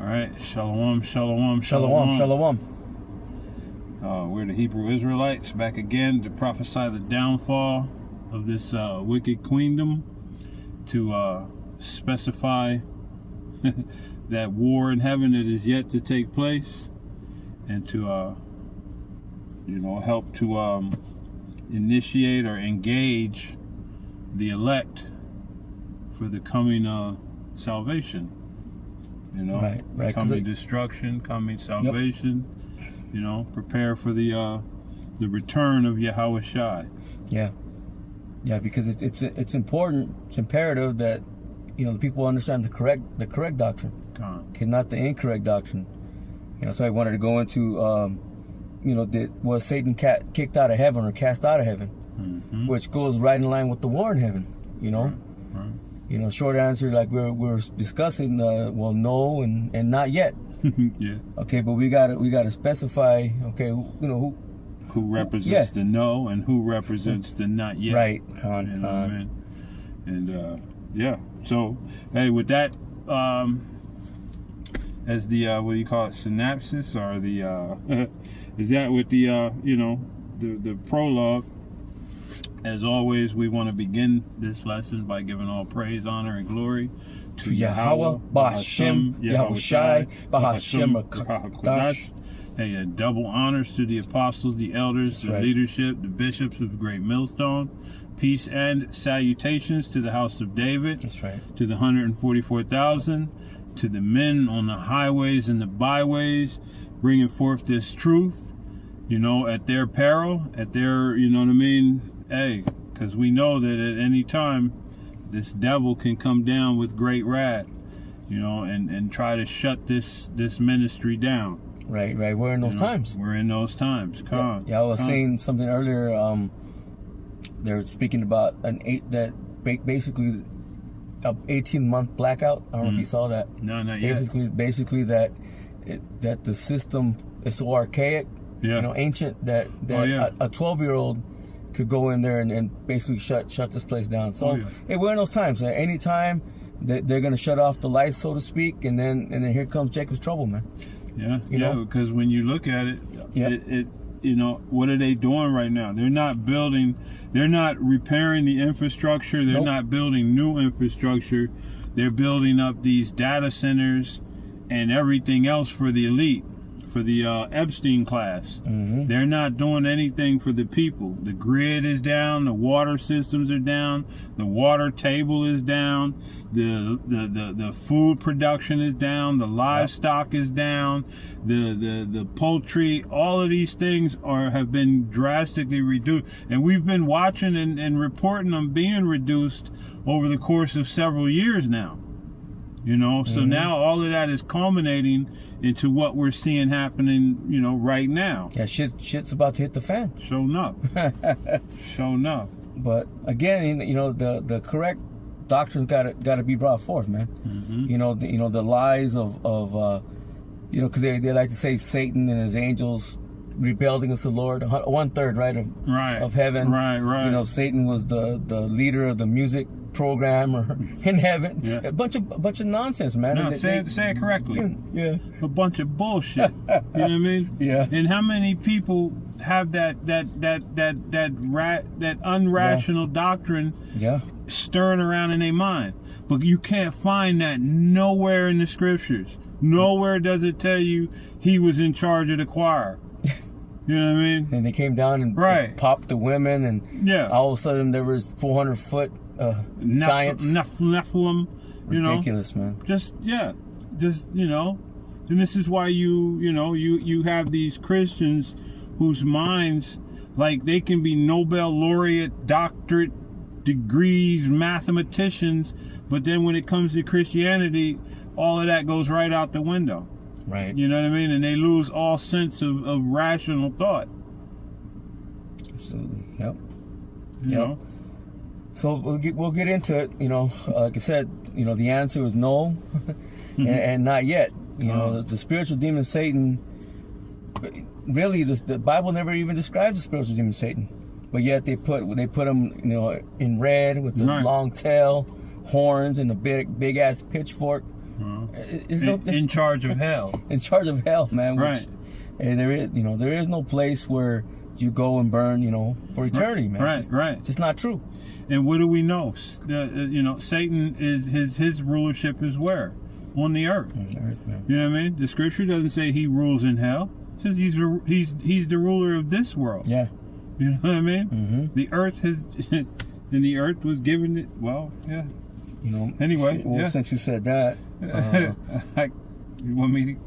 right, shalom, shalom, Shalom, shalom. We're the Hebrew Israelites back again to prophesy the downfall of this wicked queendom, to specify that war in heaven that is yet to take place, and to help to initiate or engage the elect for the coming salvation. Right. Coming destruction, coming salvation. Yep. Prepare for the return of Yahweh Shai. Yeah, because it's important. It's imperative that the people understand the correct doctrine, okay, not the incorrect doctrine. So I wanted to go into was Satan kicked out of heaven or cast out of heaven, which goes right in line with the war in heaven. Right. Short answer, like we're discussing, no and not yet. Yeah. Okay, but we gotta specify. Okay, who represents the no and who represents the not yet. Right. And so hey, with that as the what do you call it, synopsis, or the is that with the the prologue? As always, we want to begin this lesson by giving all praise, honor, and glory to Yahweh, Bahashem, Yahweh Shai, Bahashem Kodash. Hey, double honors to the apostles, the elders, the leadership, the bishops of Great Millstone. Peace and salutations to the house of David. That's right. To the 144,000, to the men on the highways and the byways, bringing forth this truth, at their peril, at their, Hey, because we know that at any time this devil can come down with great wrath, and try to shut this ministry down. Right. We're in those times. We're in those times. I was saying something earlier. They're speaking about basically a 18-month blackout. I don't know if you saw that. No, not yet. Basically that the system is so archaic, ancient, that a 12-year-old could go in there and basically shut this place down. So hey, we're in those times. Anytime they're going to shut off the lights, so to speak, and then here comes Jacob's trouble, man. Because when you look at it, what are they doing right now? They're not building, they're not repairing the infrastructure, they're not building new infrastructure. They're building up these data centers and everything else for the elite, for the Epstein class. They're not doing anything for the people. The grid is down, the water systems are down, the water table is down, the food production is down, the livestock is down, the poultry. All of these things have been drastically reduced, and we've been watching and reporting them being reduced over the course of several years now. So now all of that is culminating into what we're seeing happening, right now. Yeah, shit's about to hit the fan. Showing up. But again, the correct doctrine's got to be brought forth, man. The lies of because they like to say Satan and his angels rebelled against the Lord. 1/3, of heaven. Right. Satan was the leader of the music program or in heaven. A bunch of nonsense, man. No, say it correctly. Yeah. A bunch of bullshit. You know what I mean? Yeah. And how many people have that unrational doctrine stirring around in their mind? But you can't find that nowhere in the scriptures. Nowhere does it tell you he was in charge of the choir. You know what I mean? And they came down and popped the women, and all of a sudden there was 400-foot giants. Nephilim. Ridiculous, man. And this is why you have these Christians whose minds, like, they can be Nobel laureate, doctorate degrees, mathematicians, but then when it comes to Christianity, all of that goes right out the window. Right. You know what I mean? And they lose all sense of rational thought. Absolutely. Yep. You know? So we'll get into it. Like I said, the answer is no, and not yet. The spiritual demon Satan. Really, the Bible never even describes the spiritual demon Satan, but yet they put him in red with the long tail, horns, and a big ass pitchfork. In charge of hell. In charge of hell, man. Right. And there is no place where you go and burn, for eternity, man. Right, right. Just not true. And what do we know? Satan is his rulership is where? On the earth. On the earth, man. You know what I mean? The scripture doesn't say he rules in hell. It says he's the ruler of this world. Yeah. You know what I mean? Mm-hmm. The earth has, and the earth was given it. Well, yeah. Anyway, since you said that, you want me to?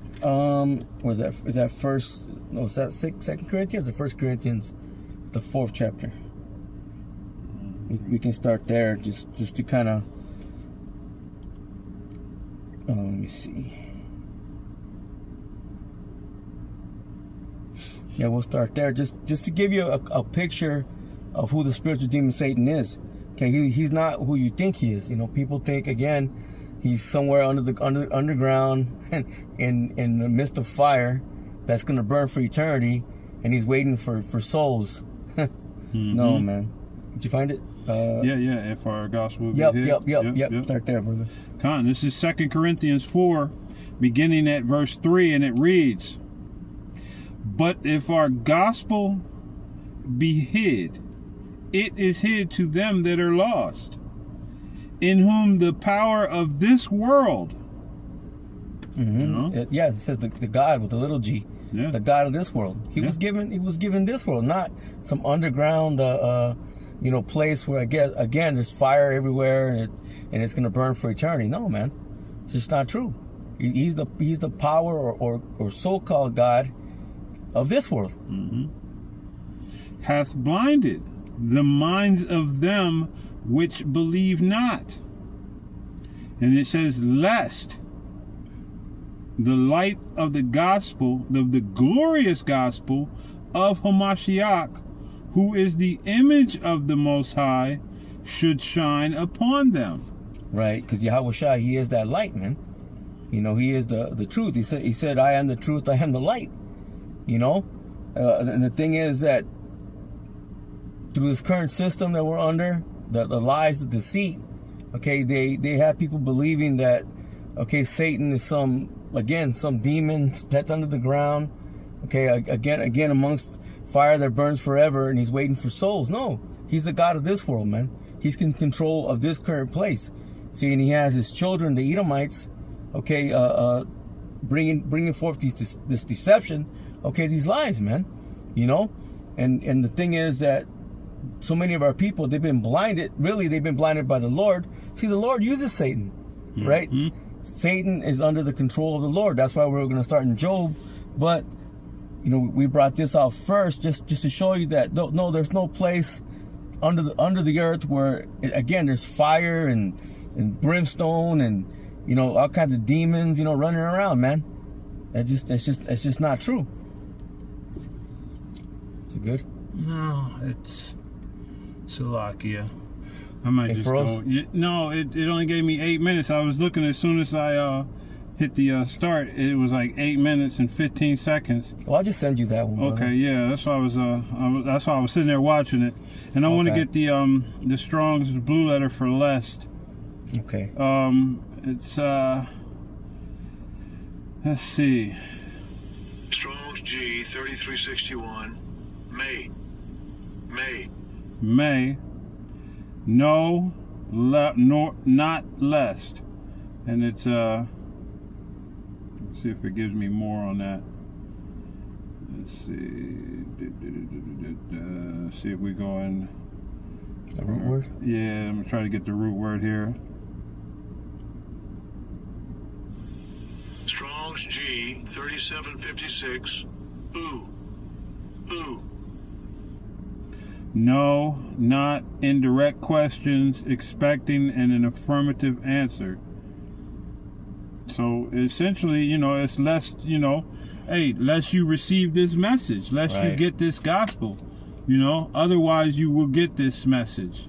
Was that? Is that first? No, is that Second Corinthians or First Corinthians, the 4th chapter? We can start there, just to kind of. Let me see. Yeah, we'll start there, just to give you a picture of who the spiritual demon Satan is. Okay, he's not who you think he is. People think, again, he's somewhere underground in the midst of fire that's gonna burn for eternity, and he's waiting for souls. No, man. Did you find it? Yeah. If our gospel. Yep. Start there, brother. This is 2 Corinthians 4, beginning at verse 3, and it reads, "But if our gospel be hid, it is hid to them that are lost, in whom the power of this world." Mm-hmm. It says the God with the little G, the God of this world. He was given this world, not some underground, place where again there's fire everywhere and it's gonna burn for eternity. No, man, it's just not true. He's the power or so-called God of this world. Mm-hmm. Hath blinded the minds of them which believe not. And it says, lest the light of the gospel, of the glorious gospel of Hamashiach, who is the image of the Most High, should shine upon them. Right, because Yahweh Shai, he is that light, man. He is the truth. He said, I am the truth, I am the light. And the thing is that through this current system that we're under, the lies, the deceit, okay, they have people believing that, okay, Satan is some demon that's under the ground, okay, again amongst fire that burns forever, and he's waiting for souls. No, he's the God of this world, man. He's in control of this current place. See, and he has his children, the Edomites, okay, bringing forth this deception, okay, these lies, man, and the thing is that so many of our people, they've been blinded. Really, they've been blinded by the Lord. See, the Lord uses Satan, right? Mm-hmm. Satan is under the control of the Lord. That's why we're going to start in Job. But, we brought this out first just to show you that, no, there's no place under the earth where, again, there's fire and brimstone and, all kinds of demons, running around, man. It's just not true. Is it good? No, it's Salakia. I might just froze? go. No, it only gave me 8 minutes. I was looking as soon as I hit the start. It was like 8 minutes and 15 seconds. Well, I'll just send you that one. Okay, brother. Yeah, that's why I was sitting there watching it, and I want to get the Strong's Blue Letter for lest. Okay. It's let's see. Strong's G 3361. May. No, not lest. And it's let's see if it gives me more on that. Let's see. See if we go in the root word. Yeah, I'm gonna try to get the root word here. Strong's G 3756. Ooh. No, not indirect questions, expecting an affirmative answer. So essentially, it's lest, lest you receive this message, lest you get this gospel, otherwise you will get this message,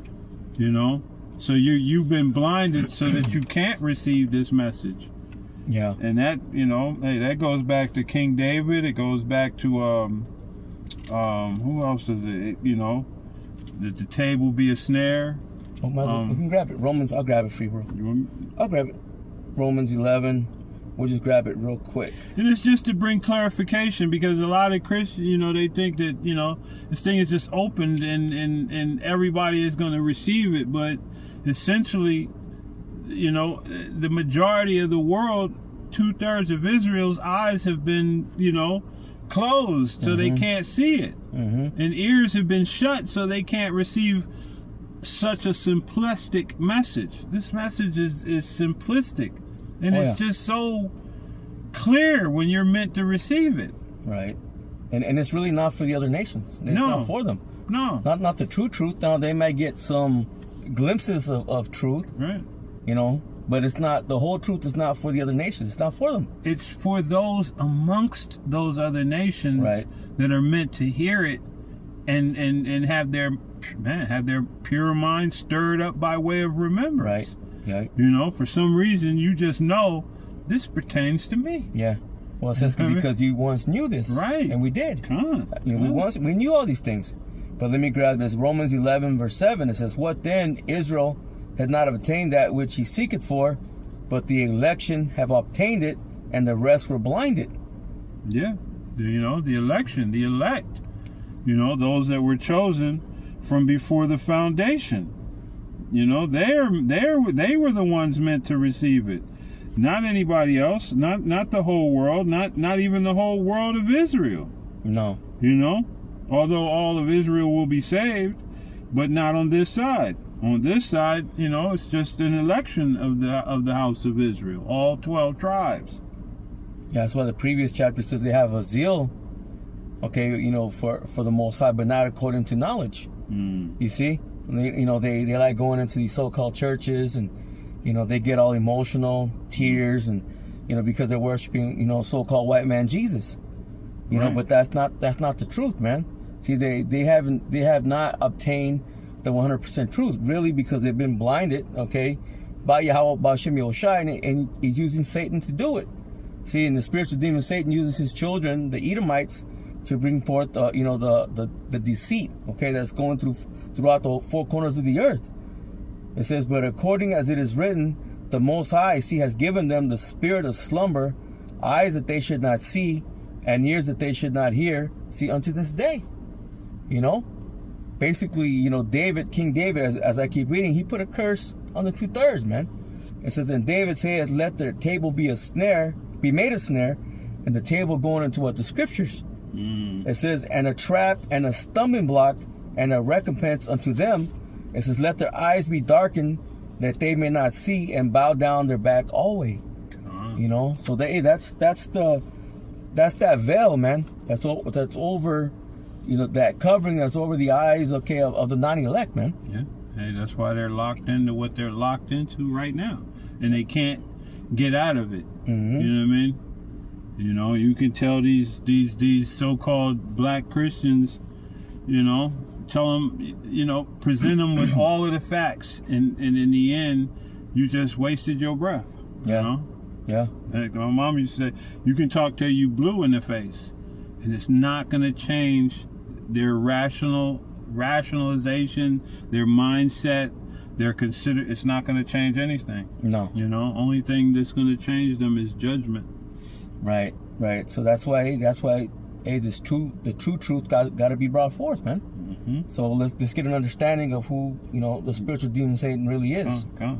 so you've been blinded so that you can't receive this message. Yeah. And that, that goes back to King David. It goes back to, who else is it? That the table be a snare. Oh, we can grab it. Romans, I'll grab it for you, bro. You want me? I'll grab it. Romans 11. We'll just grab it real quick. And it's just to bring clarification, because a lot of Christians, they think that, this thing is just opened and everybody is going to receive it. But essentially, the majority of the world, 2/3 of Israel's eyes have been, closed, so they can't see it. And ears have been shut, so they can't receive such a simplistic message. This message is simplistic. And it's just so clear when you're meant to receive it. Right. And it's really not for the other nations. It's not for them. No. Not the true truth. Now, they might get some glimpses of truth. Right. But it's not, the whole truth is not for the other nations. It's not for them. It's for those amongst those other nations that are meant to hear it and have their pure mind stirred up by way of remembrance. Right. Yeah. For some reason, you just know this pertains to me. Yeah. Well, it says because you once knew this. Right. And we did. Come on. We knew all these things. But let me grab this. Romans 11, verse 7. It says, what then? Israel had not obtained that which he seeketh for, but the election have obtained it, and the rest were blinded. Yeah. The election, the elect. Those that were chosen from before the foundation. They were the ones meant to receive it, not anybody else, not the whole world, not even the whole world of Israel. No. Although all of Israel will be saved, but not on this side. On this side, it's just an election of the house of Israel, all 12 tribes. Yeah, that's why the previous chapter says they have a zeal, for the Most High, but not according to knowledge. You see? They like going into these so-called churches, and they get all emotional, tears, and because they're worshiping so-called white man Jesus. But that's not the truth, man. See, they have not obtained the 100% truth, really, because they've been blinded, by Yahweh, by Shem Yahushai, and he's using Satan to do it. See, and the spiritual demon Satan uses his children, the Edomites, to bring forth the deceit, that's going throughout the four corners of the earth. It says, but according as it is written, the Most High, has given them the spirit of slumber, eyes that they should not see, and ears that they should not hear, see, unto this day. Basically, King David, as I keep reading, he put a curse on the 2/3, man. It says, and David saith, let their table be made a snare, and the table going into what? The scriptures. It says, and a trap and a stumbling block and a recompense unto them. It says, let their eyes be darkened, that they may not see, and bow down their back always. So that's that veil, man. That's over, that covering that's over the eyes, of the non-elect, man. Yeah. Hey, that's why they're locked into what they're locked into right now, and they can't get out of it. You know what I mean? You can tell these so-called black Christians, tell them, present them with all of the facts, and in the end, you just wasted your breath. Yeah. Like my mom used to say, you can talk till you blue in the face, and it's not going to change their rationalization, their mindset, it's not going to change anything. No. Only thing that's going to change them is judgment. Right. So that's why, the true truth got to be brought forth, man. So let's get an understanding of who, the spiritual demon Satan really is. Okay.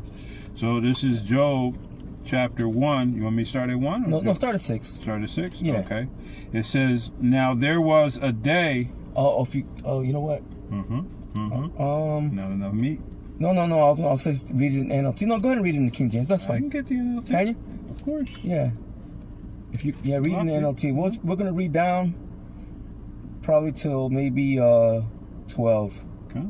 So this is Job chapter 1. You want me to start at 1? No, start at 6. Start at 6? Yeah. Okay. It says, now there was a day. You know what? Not enough meat. No. I'll say read it in NLT. No, go ahead and read it in the King James. That's fine. I can get the NLT. Can you? Of course. Yeah. Read in the NLT. We're gonna read down probably till maybe 12. Okay.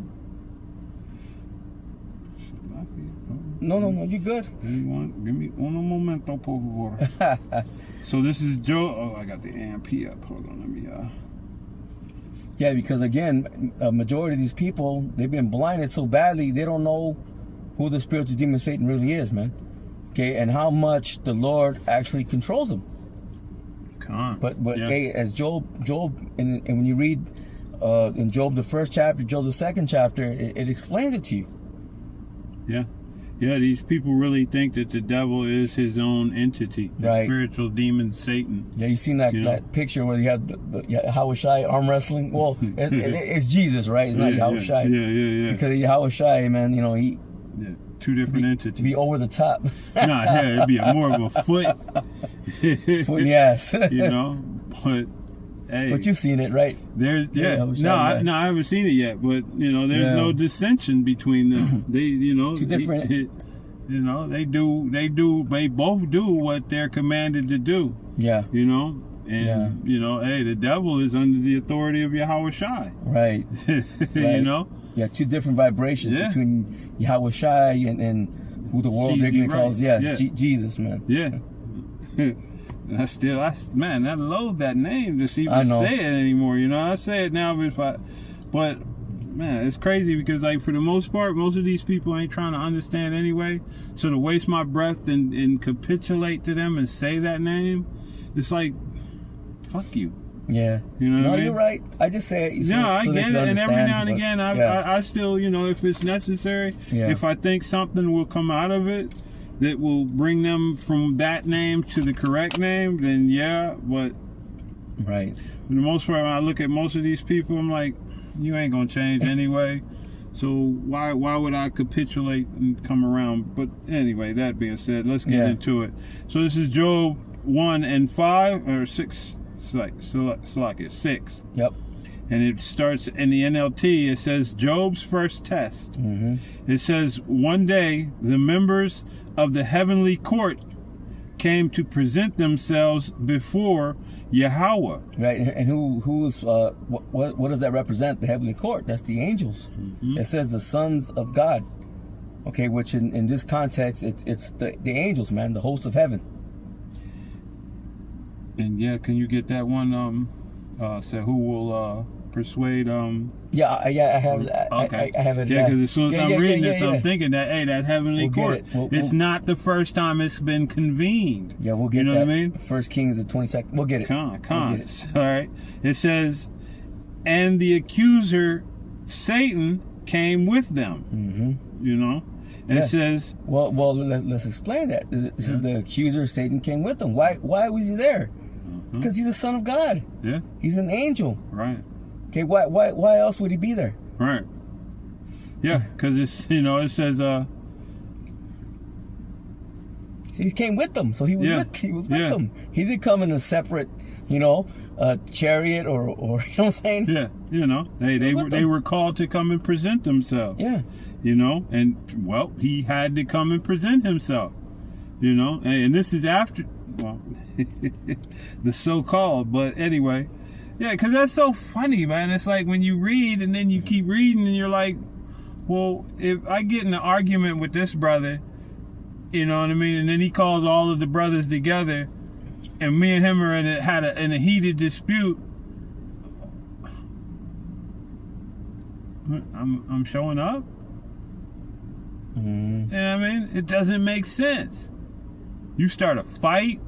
No, you're good. Give me un momento, por favor. So this is Joe. Oh, I got the AMP up. Hold on, let me. Yeah, because again, a majority of these people, they've been blinded so badly, they don't know who the spiritual demon Satan really is, man. And how much the Lord actually controls them. But yeah. Hey, as Job, and when you read in Job the first chapter, Job the second chapter, it explains it to you. Yeah. Yeah, these people really think that the devil is his own entity, the Right. spiritual demon Satan. Yeah, you seen that, You know? that picture where you have the Yahweh Shai arm wrestling? Well, it's Jesus, right? It's not Yahweh Shai. Yeah. Because Yahweh Shai, man, you know, he Yeah, two different entities. be over the top. Nah, yeah, it'd be more of a foot. Foot in the ass. You know, but hey, But you've seen it, right? there's Yeah, I haven't seen it yet, but you know, there's Yeah. no dissension between them. They, you know, Two different- you know, they both do what they're commanded to do. Yeah, You know, and Yeah. you know, hey, the devil is under the authority of Yahweh Shai. right. You Right. know, Yeah, two different vibrations Yeah. between Yahweh Shai and who the world Jeezy, regularly right. calls, Yeah. Jesus, man. yeah. And I loathe that name to I even know. say it anymore. You know, I say it now, but man, it's crazy because like for the most part, most of these people ain't trying to understand anyway. So to waste my breath and capitulate to them and say that name, it's like, fuck you. Yeah. You know what no, I mean? you're right. I just say it. No, I they get can it, and every understand, now and but- again, yeah. I still, you know, if it's necessary, Yeah. if I think something will come out of it that will bring them from that name to the correct name, then yeah. But Right. for the most part, when I look at most of these people, I'm like, you ain't gonna change anyway. So why would I capitulate and come around? But anyway, that being said, let's get Yeah. into it. So this is Job 1:5 or 6. Like it's 6. Yep. And it starts in the NLT. It says Job's first test. Mm-hmm. It says one day the members of the heavenly court came to present themselves before Yahweh. Right. And who's what does that represent? The heavenly court. That's the angels. Mm-hmm. It says the sons of God. Okay, which in this context, it's the angels, man, the host of heaven. And yeah, can you get that one? Say who will persuade? Yeah, I have. Okay. I have it. Yeah, because as soon as I'm reading this, yeah. I'm thinking that hey, that heavenly We'll get court. it. We'll- It's not the first time it's been convened. Yeah, we'll get You know that. what I mean? First Kings, the 22nd. We'll get it. Con. We'll get it. All right. It says, and the accuser Satan came with them. Mm-hmm. You know, and Yeah. it says, Well, let's explain that. This is the accuser. Satan came with him. Why was he there? Because he's a son of God. yeah, He's an angel. right, Okay, why else would he be there? right, yeah, because it's it says See, he came with them, so he was Yeah. with Yeah. them. He didn't come in a separate, chariot or you know what I'm saying? yeah, with they them. were called to come and present themselves. Yeah. And well, he had to come and present himself. And this is after, well, the so-called, but anyway, yeah, because that's so funny, man. It's like when you read and then you keep reading and you're like, well, if I get in an argument with this brother, you know what I mean, and then he calls all of the brothers together, and me and him are in a heated dispute. I'm showing up. Mm-hmm. You know what I mean? It doesn't make sense. You start a fight,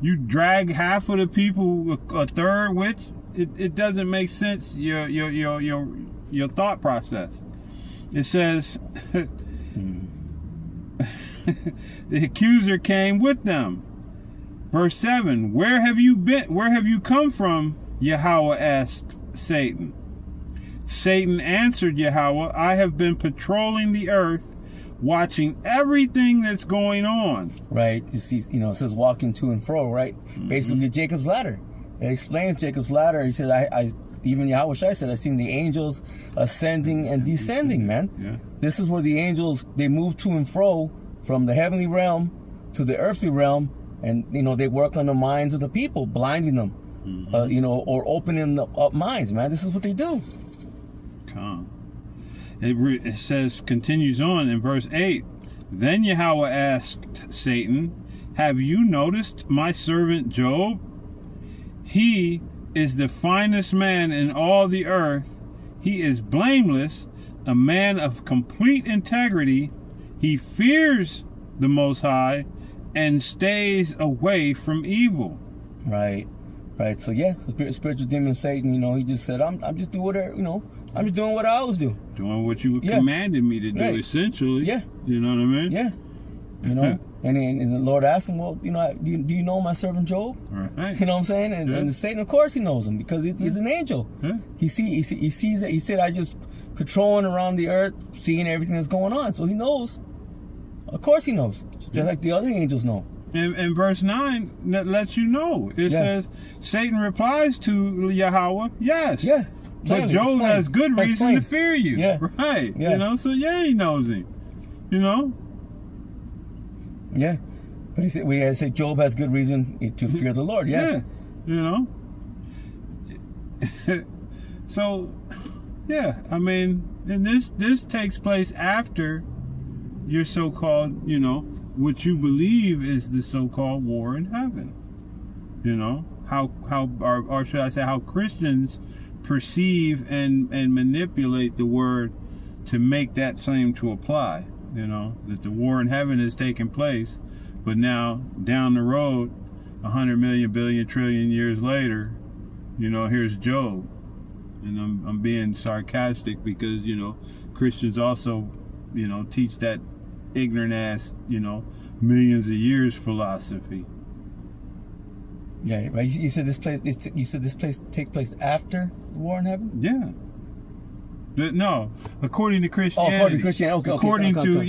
you drag half of the people, a third, which it doesn't make sense. Your thought process. It says the accuser came with them. Verse 7. Where have you been? Where have you come from? Yahweh asked Satan. Satan answered Yahweh, I have been patrolling the earth, watching everything that's going on. Right. You see, it says walking to and fro, right? Mm-hmm. Basically Jacob's ladder. It explains Jacob's ladder. He says, I even Yahweh Shai said, I've seen the angels ascending and descending, man. Yeah. This is where the angels, they move to and fro from the heavenly realm to the earthly realm, and they work on the minds of the people, blinding them, or opening up minds, man. This is what they do. Come. It says, continues on in verse 8. Then Yahweh asked Satan, have you noticed my servant Job? He is the finest man in all the earth. He is blameless, a man of complete integrity. He fears the Most High and stays away from evil. Right. Right. So yeah, so spiritual demon Satan, he just said, I'm just doing whatever, I'm just doing what I always do. Doing what you commanded me to do, essentially. Yeah. You know what I mean? Yeah. And the Lord asked him, well, do you know my servant Job? Right. You know what I'm saying? And Satan, of course, he knows him because he's an angel. Yeah. He sees it. He said, I just patrolling around the earth, seeing everything that's going on. So he knows. Of course, he knows. Just like the other angels know. And verse 9 lets you know. It says, Satan replies to Yahweh, yes. Yeah. But Job has good reason to fear you. Yeah. Right. Yeah. So he knows him. Yeah. But we had to say Job has good reason to fear the Lord. Yeah. So, I mean, and this takes place after your so-called, what you believe is the so-called war in heaven. Or should I say how Christians perceive and manipulate the word to make that same to apply. That the war in heaven is taking place, but now down the road, 100 million, billion, trillion years later, here's Job. And I'm being sarcastic because, Christians also, teach that ignorant ass, millions of years philosophy. Yeah, right. You said this place takes place after the war in heaven? Yeah. No, according to Christianity. Oh, according to Christianity. Okay. According to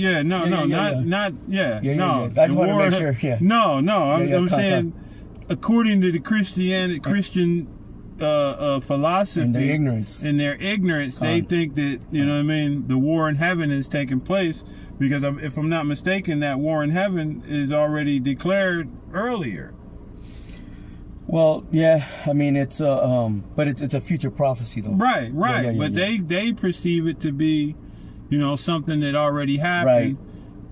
not. Yeah. I just want to make sure. Yeah. No. I'm saying, according to the Christian philosophy, in their ignorance, they think that the war in heaven is taking place because if I'm not mistaken, that war in heaven is already declared earlier. Well, yeah, I mean it's but it's a future prophecy though. Right. But they perceive it to be, something that already happened,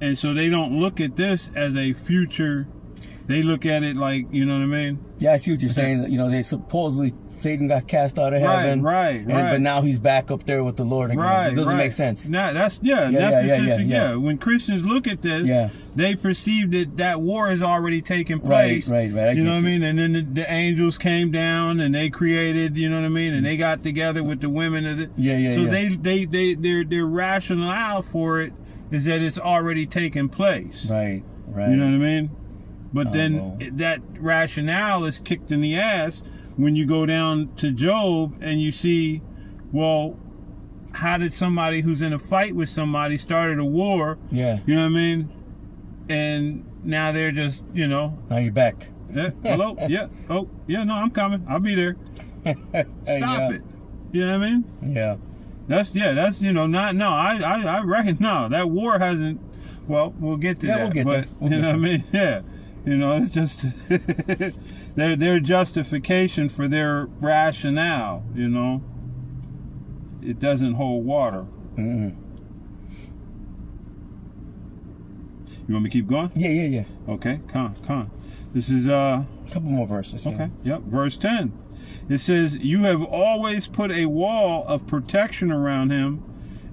and so they don't look at this as a future. They look at it like, you know what I mean? Yeah, I see what you're saying. They supposedly Satan got cast out of heaven. Right. But now he's back up there with the Lord again. It doesn't make sense. That's when Christians look at this, they perceive that war has already taken place. Right. You know what I mean? And then the angels came down and they created, you know what I mean? And they got together with the women of it. So their rationale for it is that it's already taken place. Right. You know what I mean? But that rationale is kicked in the ass when you go down to Job and you see, well, how did somebody who's in a fight with somebody started a war? Yeah. You know what I mean? And now they're just, Now you're back. Hello? Yeah. Oh, yeah, no, I'm coming. I'll be there. Stop it. You know what I mean? Yeah. That's I reckon, that war hasn't, well, we'll get to that. We'll get there. You know what I mean? Yeah. It's just their justification for their rationale, it doesn't hold water. Mm-hmm. You want me to keep going? Yeah. Okay, come on. This is a couple more verses. Okay. Yep. Verse 10. It says, "You have always put a wall of protection around him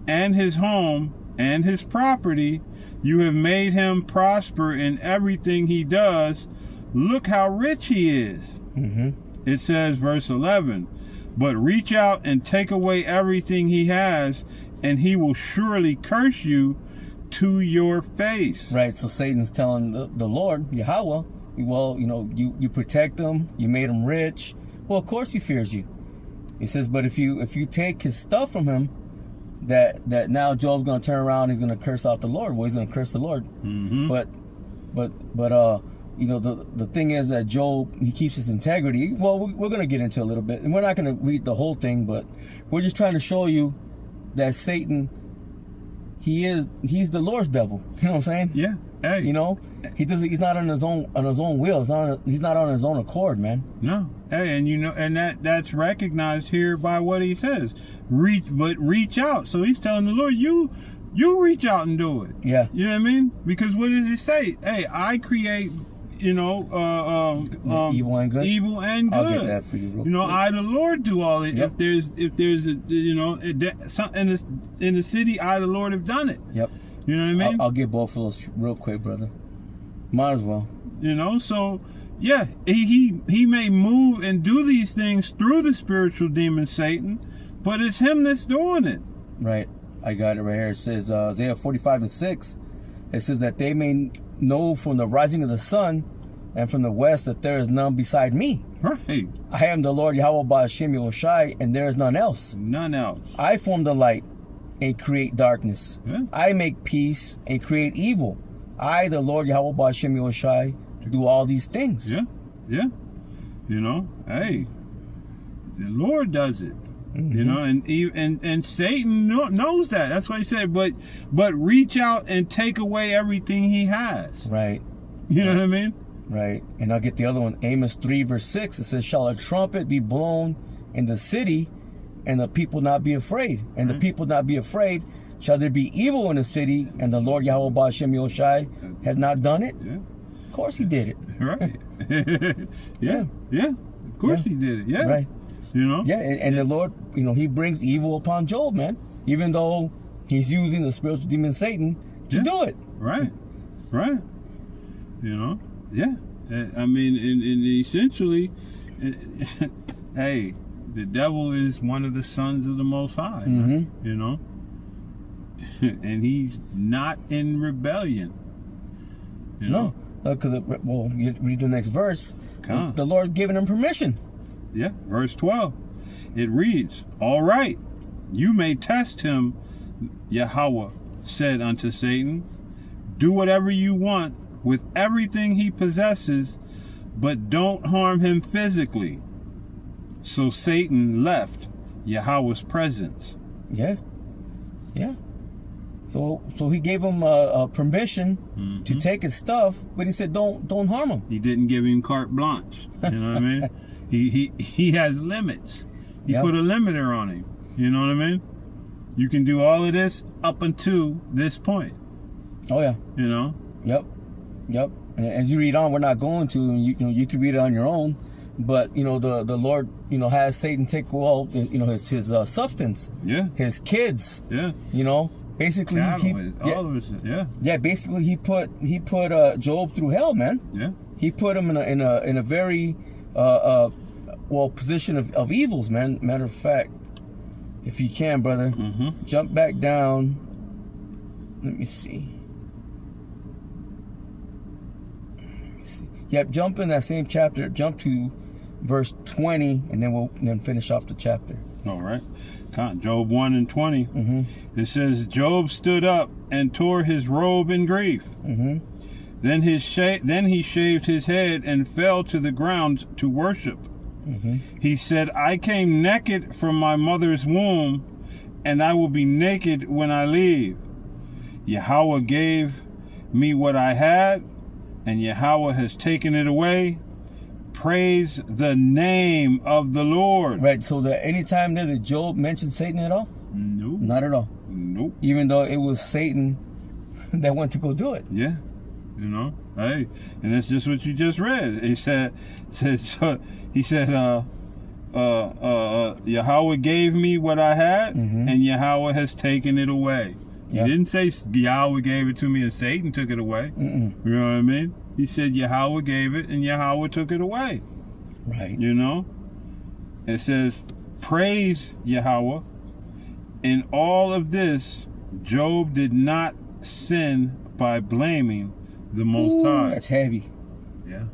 and his home and his property. You have made him prosper in everything he does. Look how rich he is." Mm-hmm. It says, verse 11, "But reach out and take away everything he has, and he will surely curse you to your face." Right. So Satan's telling the Lord, Yahweh, well, you protect him, you made him rich. Well, of course he fears you. He says, but if you take his stuff from him, that now Job's going to turn around, he's going to curse out the Lord. Well, he's going to curse the Lord. Mm-hmm. But the thing is that Job, he keeps his integrity. Well, we're going to get into a little bit, and we're not going to read the whole thing, but we're just trying to show you that Satan, he's the Lord's devil. You know what I'm saying? Yeah. Hey. He's not on his own will. He's not on his own accord, man. No. Hey, and that's recognized here by what he says. Reach out. So he's telling the Lord, you reach out and do it. Yeah. You know what I mean? Because what does he say? Hey, I create, evil and good. Evil and good. I'll get that for you. Real quick. I the Lord do all it. Yep. If there's in the city, I the Lord have done it. Yep. You know what I mean? I'll get both of those real quick, brother. Might as well. So Yeah, he may move and do these things through the spiritual demon Satan, but it's him that's doing it. Right. I got it right here. It says Isaiah 45:6. It says that they may know from the rising of the sun and from the west that there is none beside me. Right. I am the Lord Yahweh Ba'ashem Yahushai, and there is none else. None else. I form the light and create darkness. Yeah. I make peace and create evil. I, the Lord Yahweh Ba'ashem Yahushai, do all these things. Yeah. Yeah. You know, hey, the Lord does it. You know, and Satan knows that. That's why he said, but reach out and take away everything he has. Right. You know what I mean? Right. And I'll get the other one. Amos 3:6. It says, shall a trumpet be blown in the city, and the people not be afraid? And the people not be afraid. Shall there be evil in the city, and the Lord Yahweh Ba'ashem Yahushai have not done it? Yeah. Of course he did it. Right. Yeah. Yeah. Of course he did it. Yeah. Right. You know? Yeah, and the Lord, you know, he brings evil upon Job, man. Even though he's using the spiritual demon Satan to do it. Right. Right. You know? Yeah. I mean, and essentially, hey, the devil is one of the sons of the Most High. You know? And he's not in rebellion. You know? No. Because, well, you read the next verse. Come. The Lord's giving him permission. Yeah, verse 12. It reads, all right, you may test him, Yahweh said unto Satan. Do whatever you want with everything he possesses, but don't harm him physically. So Satan left Yahweh's presence. Yeah. Yeah. So he gave him permission to take his stuff, but he said don't harm him. He didn't give him carte blanche. You know what I mean? He has limits. He put a limiter on him. You know what I mean? You can do all of this up until this point. Oh yeah. You know? Yep. And as you read on, we're not going to. You know, you can read it on your own. But you know, the Lord, you know, has Satan take his substance. Yeah. His kids. Yeah. You know, basically all of us. Yeah. Yeah. Basically, he put Job through hell, man. Yeah. He put him in a very position of evils, man. Matter of fact, if you can, brother, jump back down. Let me see. Yep, jump in that same chapter. Jump to verse 20, and then we'll finish off the chapter. All right. Job 1 and 20. It says, Job stood up and tore his robe in grief. Then he shaved his head and fell to the ground to worship. He said, I came naked from my mother's womb, and I will be naked when I leave. Yahweh gave me what I had, and Yahweh has taken it away. Praise the name of the Lord. Right, so that anytime that Job mentioned Satan at all? Nope. Not at all. Nope. Even though it was Satan that went to go do it. Yeah. You know, hey, and that's just what you just read. He said, Yahweh gave me what I had, and Yahweh has taken it away. He didn't say Yahweh gave it to me and Satan took it away. You know what I mean? He said Yahweh gave it and Yahweh took it away. Right. You know? It says, praise Yahweh. In all of this, Job did not sin by blaming the Most High. That's heavy. Yeah.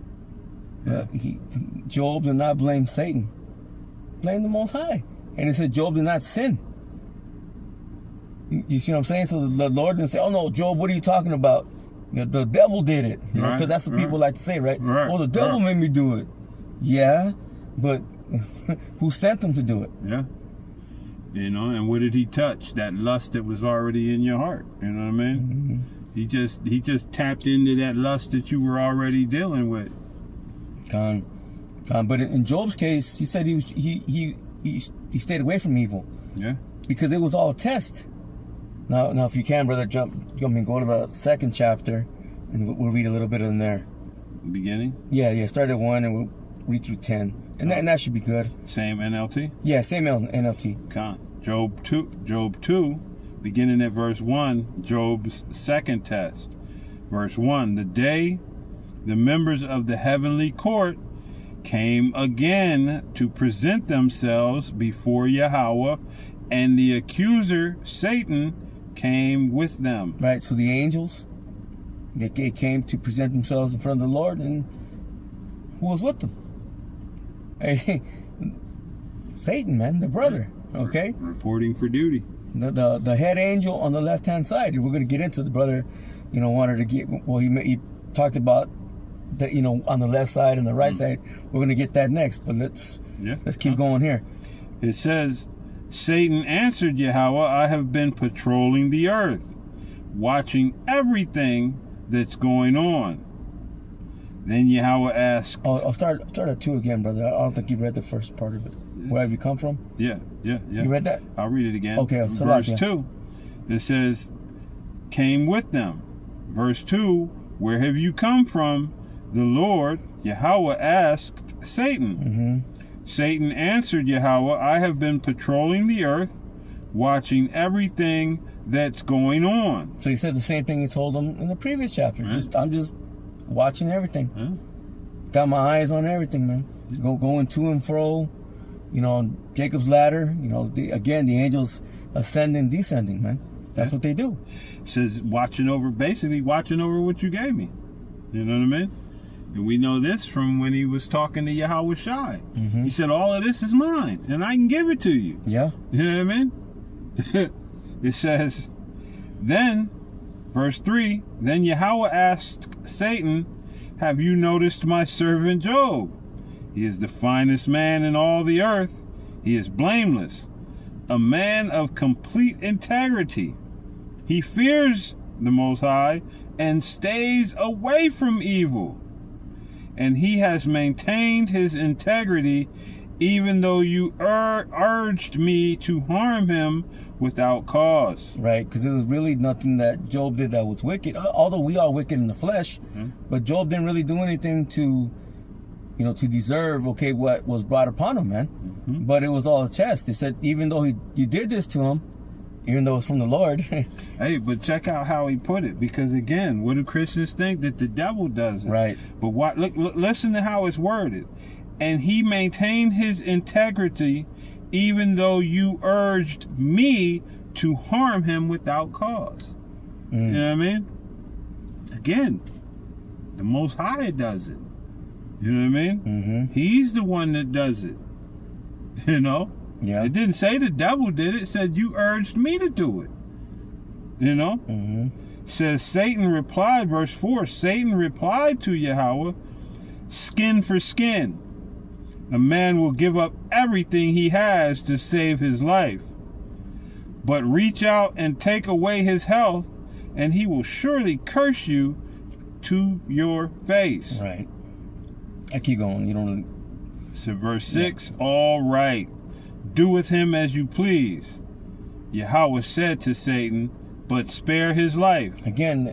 Job did not blame Satan. Blame the Most High. And it said Job did not sin. You see what I'm saying? So the Lord didn't say, oh no, Job, what are you talking about? You know, the devil did it. You know, because that's what people like to say, right? Oh, the devil made me do it. Yeah, but who sent him to do it? Yeah. You know, and what did he touch? That lust that was already in your heart. You know what I mean? He just tapped into that lust that you were already dealing with. But in Job's case, he said he stayed away from evil. Yeah. Because it was all a test. Now, if you can, brother, go to the second chapter, and we'll read a little bit in there. Beginning? Yeah. Start at 1, and we'll read through 10, and that should be good. Same NLT? Yeah, same NLT. Job 2, beginning at verse 1, Job's second test. Verse 1, the day the members of the heavenly court came again to present themselves before Yahweh, and the accuser, Satan, came with them. Right, so the angels, they came to present themselves in front of the Lord, and who was with them? Hey, Satan, man, the brother, okay? Reporting for duty. The head angel on the left-hand side. We're going to get into the brother, wanted to get, well, he talked about the, on the left side and the right side. We're going to get that next, but let's keep going here. It says, Satan answered Yahweh, I have been patrolling the earth, watching everything that's going on. Then Yahweh asked... Oh, I'll start at 2 again, brother. I don't think you read the first part of it. Where have you come from? Yeah. You read that? I'll read it again. Okay. Verse 2. It says, came with them. Verse 2, where have you come from? The Lord, Yahweh, asked Satan. Satan answered Yahweh, I have been patrolling the earth, watching everything that's going on. So he said the same thing he told him in the previous chapter. I'm just watching everything. Got my eyes on everything, man. Going to and fro. Jacob's ladder. The angels ascending, descending, man. That's what they do. It says basically watching over what you gave me. You know what I mean? And we know this from when he was talking to Yahweh Shai. He said, all of this is mine, and I can give it to you. Yeah. You know what I mean? It says, then, verse 3, then Yahweh asked Satan, have you noticed my servant Job? He is the finest man in all the earth. He is blameless, a man of complete integrity. He fears the Most High and stays away from evil. And he has maintained his integrity, even though you urged me to harm him without cause. Right, because it was really nothing that Job did that was wicked. Although we are wicked in the flesh, but Job didn't really do anything to deserve, what was brought upon him, man. But it was all a test. They said, even though you did this to him, even though it's from the Lord. Hey, but check out how he put it. Because again, what do Christians think? That the devil does it. Right. But listen to how it's worded. And he maintained his integrity, even though you urged me to harm him without cause. You know what I mean? Again, the Most High does it. You know what I mean? He's the one that does it. Yeah. It didn't say the devil did it. It said you urged me to do it. Says Satan replied, verse 4, Satan replied to Yahweh, skin for skin. A man will give up everything he has to save his life. But reach out and take away his health, and he will surely curse you to your face. Right. I keep going. You don't really... So verse 6, all right. Do with him as you please. Yahweh said to Satan, but spare his life. Again,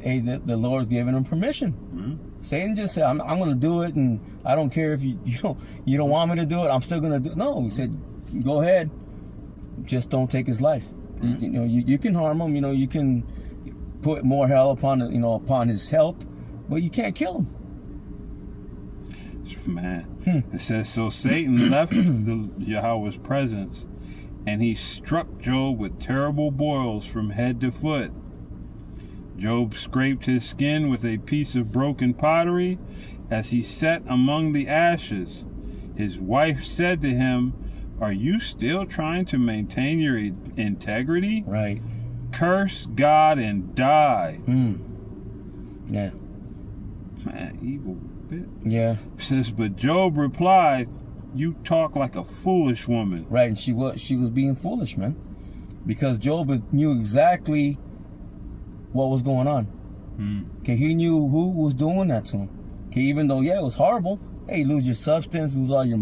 the Lord's giving him permission. Satan just said, I'm going to do it, and I don't care if you don't want me to do it. I'm still going to do it. No, he said, go ahead. Just don't take his life. You can harm him. You can put more hell upon his health, but you can't kill him. Man, it says, so Satan left Yahweh's presence, and he struck Job with terrible boils from head to foot. Job scraped his skin with a piece of broken pottery as he sat among the ashes. His wife said to him, are you still trying to maintain your integrity? Right. Curse God and die. Yeah. Man, evil bit. Yeah. It says, but Job replied, you talk like a foolish woman. Right, and she was being foolish, man. Because Job knew exactly what was going on. Okay, he knew who was doing that to him. Okay, even though it was horrible. Hey, you lose your substance, lose all your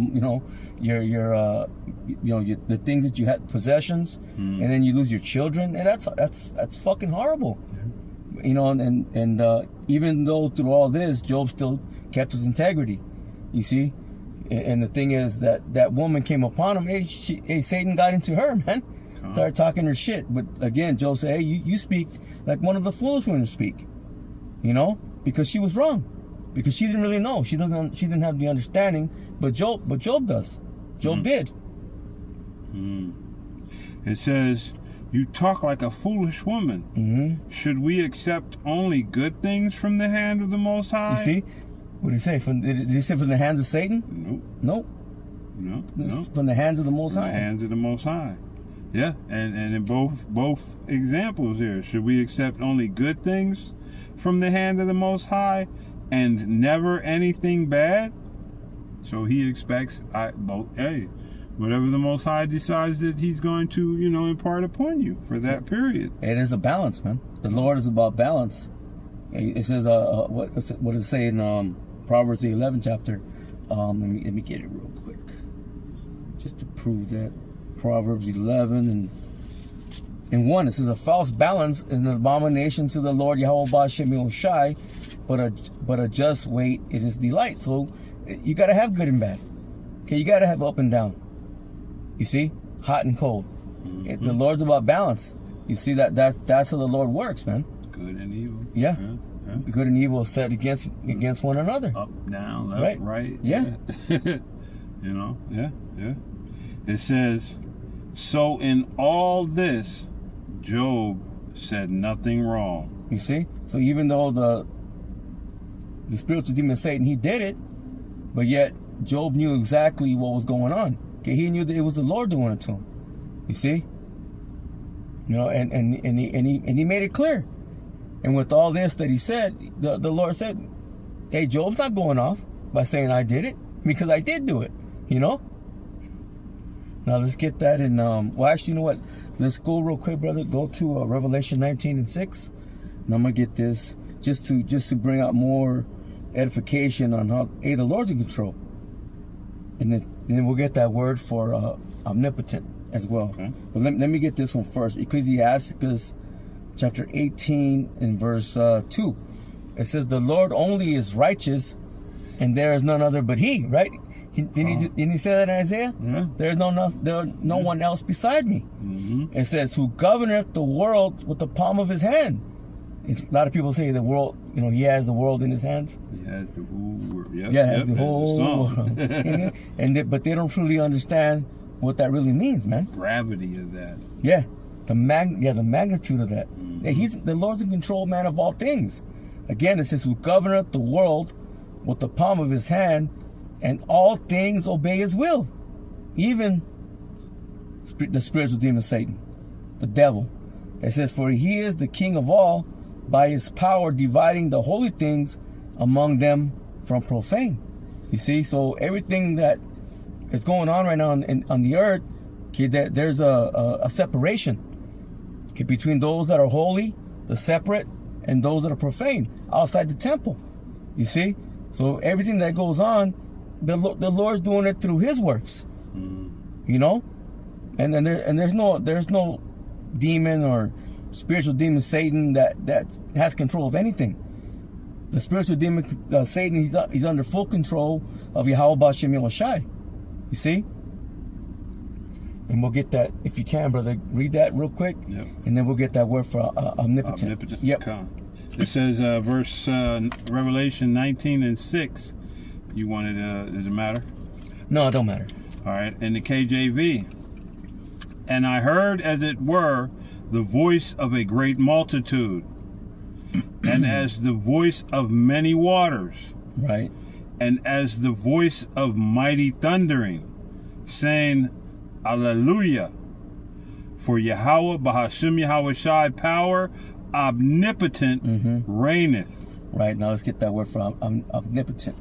the things that you had, possessions, and then you lose your children, and that's fucking horrible. And even though through all this, Job still kept his integrity. You see, and the thing is that woman came upon him. Hey, Satan got into her, man. Started talking her shit. But again, Job said, hey, you speak like one of the foolish women speak. Because she was wrong. because she didn't really know. She didn't have the understanding, but Job does. Job did. It says, "You talk like a foolish woman. Should we accept only good things from the hand of the Most High?" You see? What did he say? Did he say from the hands of Satan? Nope. Nope. No. From the hands of the Most From High. the hands of the Most High. Yeah, and in both examples here, should we accept only good things from the hand of the Most High and never anything bad? So he expects whatever the Most High decides that he's going to, impart upon you for that period. Hey, there's a balance, man. The Lord is about balance. It says, what does it say in Proverbs the 11th chapter? Let me get it real quick, just to prove that. Proverbs 11 and 1. It says, "A false balance is an abomination to the Lord Yahweh Ba'Shem Yoshai, but a just weight is his delight." So you gotta have good and bad. Okay, you gotta have up and down. You see, hot and cold. The Lord's about balance. You see that's how the Lord works, man. Good and evil. Yeah. Good and evil set against one another. Up, down, left, right. Yeah. Yeah. It says, "So in all this, Job said nothing wrong." You see? So even though the spiritual demon Satan, he did it, but yet Job knew exactly what was going on. Okay, he knew that it was the Lord doing it to him. You see? And he made it clear. And with all this that he said, the Lord said, "Hey, Job's not going off by saying I did it, because I did do it." Now let's get that in. Actually, you know what? Let's go real quick, brother. Go to Revelation 19:6, and I'm gonna get this just to bring out more edification on how the Lord's in control, and then we'll get that word for omnipotent as well. Okay. But let me get this one first. Ecclesiasticus chapter 18 and verse 2. It says, "The Lord only is righteous, and there is none other but He." Right? Didn't he say that in Isaiah? Yeah. There is no one else beside me. It says, "Who governeth the world with the palm of his hand." A lot of people say the world, he has the world in his hands. He has the whole world. Has the whole world. But they don't truly understand what that really means, man. Gravity of that. Yeah. The magnitude of that. Yeah, the Lord's in control, man, of all things. Again, it says, "Who governeth the world with the palm of his hand, and all things obey his will." Even the spiritual demon Satan, the devil. It says, "For he is the king of all, by his power dividing the holy things among them from profane." You see, so everything that is going on right now on the earth, okay, there's a separation, okay, between those that are holy, the separate, and those that are profane, outside the temple. You see? So everything that goes on, the Lord's doing it through His works, and there's no demon or spiritual demon Satan that has control of anything. The spiritual demon Satan, he's under full control of Yahweh Ba'Shem Yoshai. You see, and we'll get that if you can, brother. Read that real quick, and then we'll get that word for omnipotent. Yep. It says Revelation 19:6. You wanted, does it matter? No, it don't matter. All right, in the KJV. "And I heard, as it were, the voice of a great multitude, and as the voice of many waters, Right. and as the voice of mighty thundering, saying, Alleluia, for Yahweh Ba'Hashem Yahushai power omnipotent reigneth." Right, now let's get that word for omnipotent.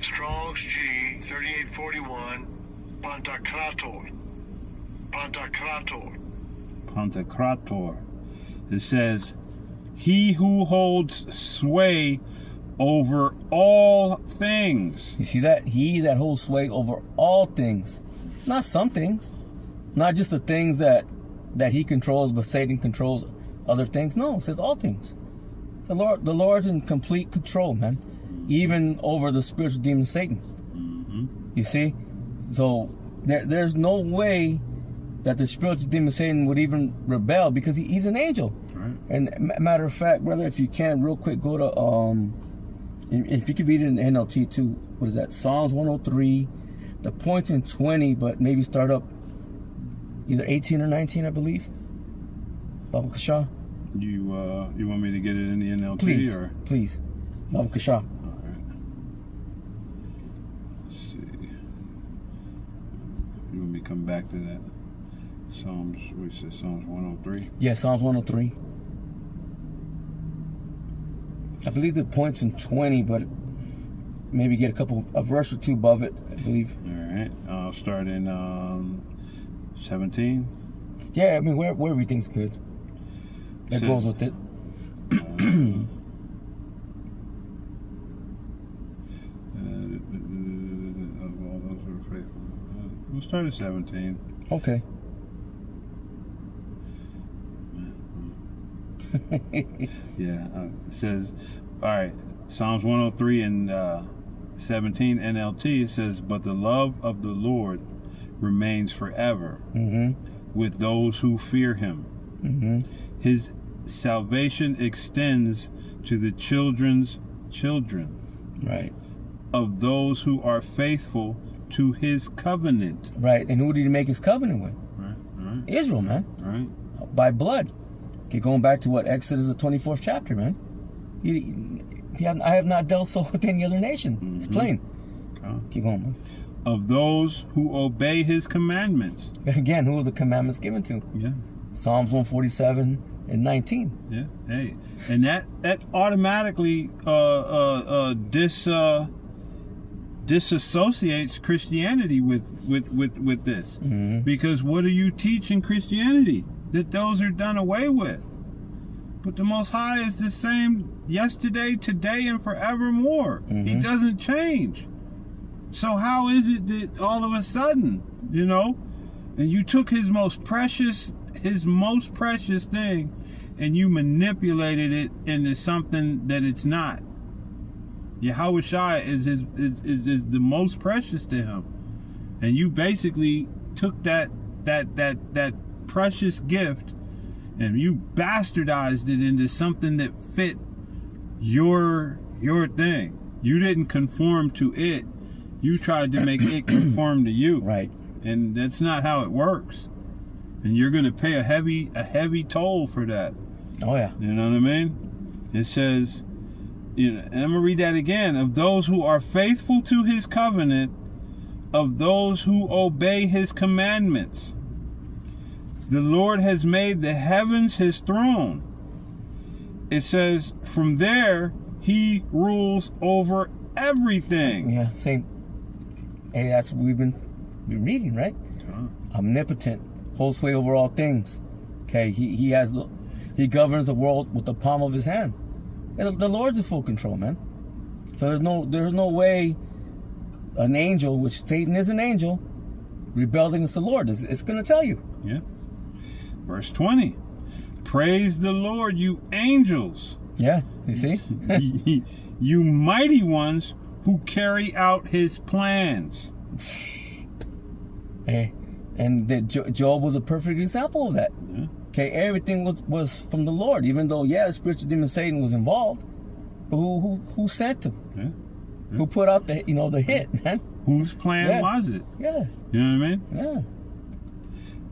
Strong's G 3841. Pantocrator. Pantocrator. It says, "He who holds sway over all things." You see that? He that holds sway over all things. Not some things. Not just the things that he controls, but Satan controls other things. No, it says all things. The Lord's in complete control, man. Even over the spiritual demon Satan. You see? So there's no way that the spiritual demon Satan would even rebel because he's an angel. Right. And matter of fact, brother, if you can, real quick, go to if you could read it in the NLT too. What is that? Psalms 103. The point's in 20, but maybe start up either 18 or 19, I believe. Baba Kasha. You want me to get it in the NLT Please, or? please. Baba Kasha. All right. Let's see. You want me to come back to that? Psalms. What you said? Psalms 103. Yeah, Psalms 103. I believe the point's in 20, but maybe get a verse or two above it, I believe. All right. I'll start in 17. Yeah, I mean, where everything's good. That goes with it. We'll start at 17. Okay. Yeah, it says, all right, Psalms 103 and 17 NLT, it says, but the love of the Lord remains forever with those who fear him. His salvation extends to the children's children. Right. Of those who are faithful to his covenant. Right. And who did he make his covenant with? Right. Israel, man. Right. By blood. Okay, going back to what? Exodus, the 24th chapter, man. I have not dealt so with any other nation. It's plain. Keep going, man. Of those who obey his commandments. Again, who are the commandments given to? Yeah. Psalms 147 and 19. Yeah. Hey. And that automatically disassociates Christianity with this. Because what do you teach in Christianity? That those are done away with. But the Most High is the same yesterday, today, and forevermore. He doesn't change. So how is it that all of a sudden, and you took his most precious thing and you manipulated it into something that it's not. Yahweh Shai is the most precious to him. And you basically took that precious gift and you bastardized it into something that fit your thing. You didn't conform to it. You tried to make it conform to you. Right. And that's not how it works. And you're going to pay a heavy toll for that. Oh yeah. You know what I mean? It says, and I'm going to read that again. Of those who are faithful to his covenant, of those who obey his commandments. The Lord has made the heavens his throne. It says, from there, he rules over everything. Yeah, same. Hey, that's what we've been reading, right? Omnipotent, holds sway over all things. Okay, he governs the world with the palm of his hand. And the Lord's in full control, man. So there's no way an angel, which Satan is an angel, rebelled against the Lord. It's going to tell you. Yeah. Verse 20. Praise the Lord, you angels. Yeah, you see? You mighty ones who carry out his plans. Hey, and that Job was a perfect example of that. Yeah. Okay, everything was from the Lord, even though, yeah, the spiritual demon Satan was involved. But who sent him? Yeah. Yeah. Who put out the hit, man? Whose plan was it? Yeah. You know what I mean? Yeah.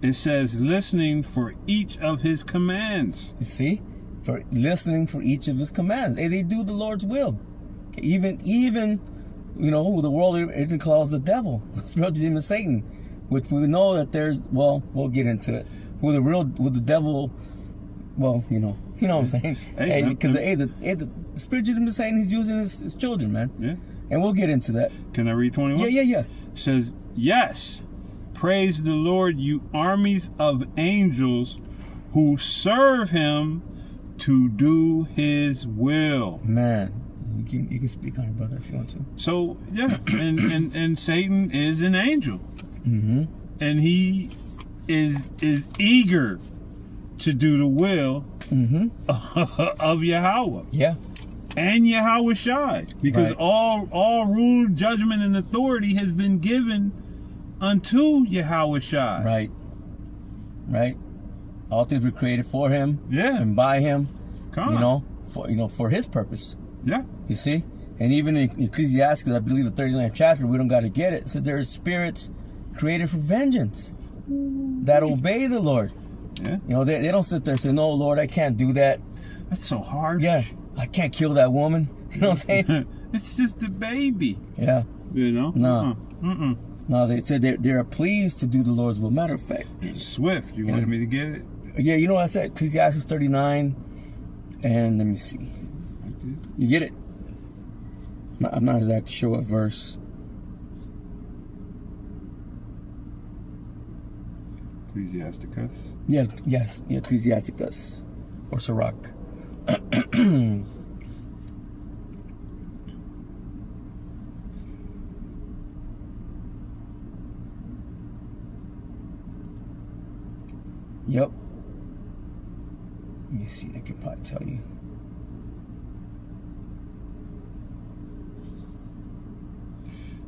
It says listening for each of his commands. You see? For listening for each of his commands. Hey, they do the Lord's will. Okay, even who the world even calls the devil, spiritual demon Satan, which we know that we'll get into it. Who the devil, what I'm saying? Because the spiritual demon Satan, he's using his children, man. Yeah. And we'll get into that. Can I read 21? Yeah. It says, yes, praise the Lord, you armies of angels who serve him to do his will. Man, you can speak on it, brother, if you want to. So, yeah, and Satan is an angel. And he is eager to do the will of Yahweh. Yeah. And Yahweh Shai. Because all rule, judgment, and authority has been given unto Yahweh Shai. Right. Right. All things were created for him. Yeah. And by him. Come You on. know, for his purpose. Yeah. You see? And even in Ecclesiastes, I believe the 39th chapter, we don't got to get it. It says there are spirits created for vengeance that obey the Lord. Yeah. You know, they don't sit there and say, no, Lord, I can't do that. That's so hard. Yeah, I can't kill that woman. You know what I'm saying? It's just a baby. Yeah. You know? No. Mm-mm. No, they said they are pleased to do the Lord's will. Matter of fact. Swift. You wanted me to get it? Yeah, you know what I said? Ecclesiastes 39. And let me see. You get it? I'm not exactly sure what verse. Ecclesiasticus. Yeah, yes. Yeah, Ecclesiasticus. Or Sirach. Yep. Let me see. I can probably tell you.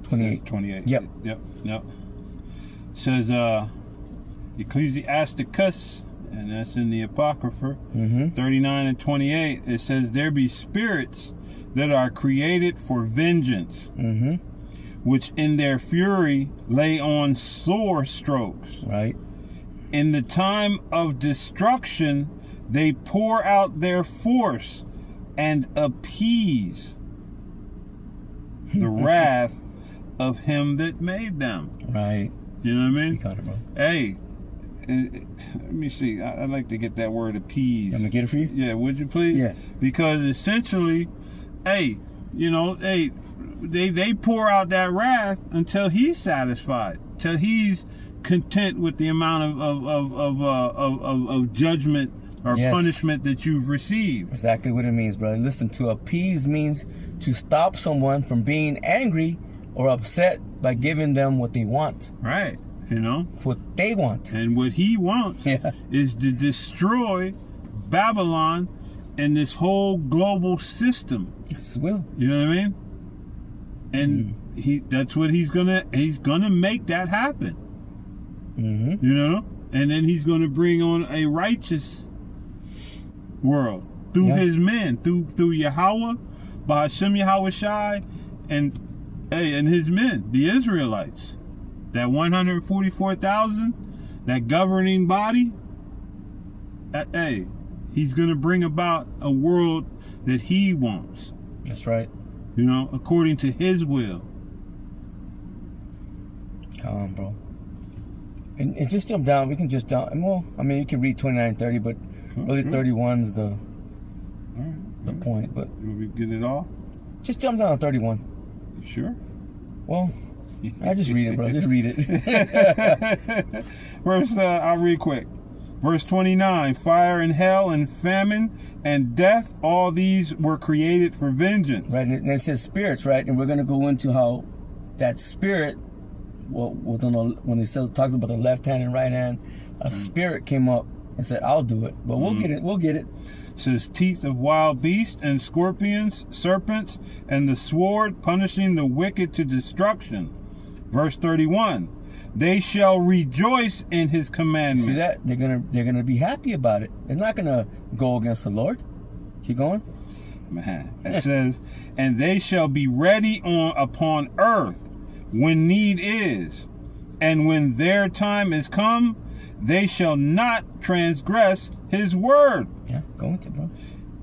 Says 28. Yep. Says Ecclesiasticus, and that's in the Apocrypha, 39 and 28. It says, there be spirits that are created for vengeance, which in their fury lay on sore strokes. Right. In the time of destruction, they pour out their force and appease the wrath of him that made them. Right. You know what I mean? Speak on it, bro. Hey, let me see. I'd like to get that word appease. I'm gonna get it for you? Yeah, would you please? Yeah. Because essentially, hey, they pour out that wrath until he's satisfied, till he's content with the amount of judgment or punishment that you've received. Exactly what it means, brother. Listen, to appease means to stop someone from being angry or upset by giving them what they want. Right. You know? What they want. And what he wants is to destroy Babylon and this whole global system. Yes, will. You know what I mean? And that's what he's gonna make that happen. You know? And then he's gonna bring on a righteous world through his men, through Yahweh, by Hashem Yahweh Shai, and his men, the Israelites. That 144,000, that governing body, he's going to bring about a world that he wants. That's right. You know, according to his will. Come on, bro. And just jump down. We can just down. Well, I mean, you can read 29, 30, but really 31's the point. But You want me to get it all? just jump down to 31. You sure? Well, I just read it, bro. Just read it. I'll read quick. Verse 29, fire and hell and famine and death, all these were created for vengeance. Right, and it says spirits, right? And we're going to go into how that spirit, well, when it talks about the left hand and right hand, a spirit came up and said, I'll do it. But we'll get it. We'll get it. It says teeth of wild beasts and scorpions, serpents, and the sword, punishing the wicked to destruction. Verse 31, they shall rejoice in his commandment. See that? They're gonna be happy about it. They're not gonna go against the Lord. Keep going. Man. It says, and they shall be ready upon earth when need is, and when their time is come, they shall not transgress his word. Yeah, go into it, bro.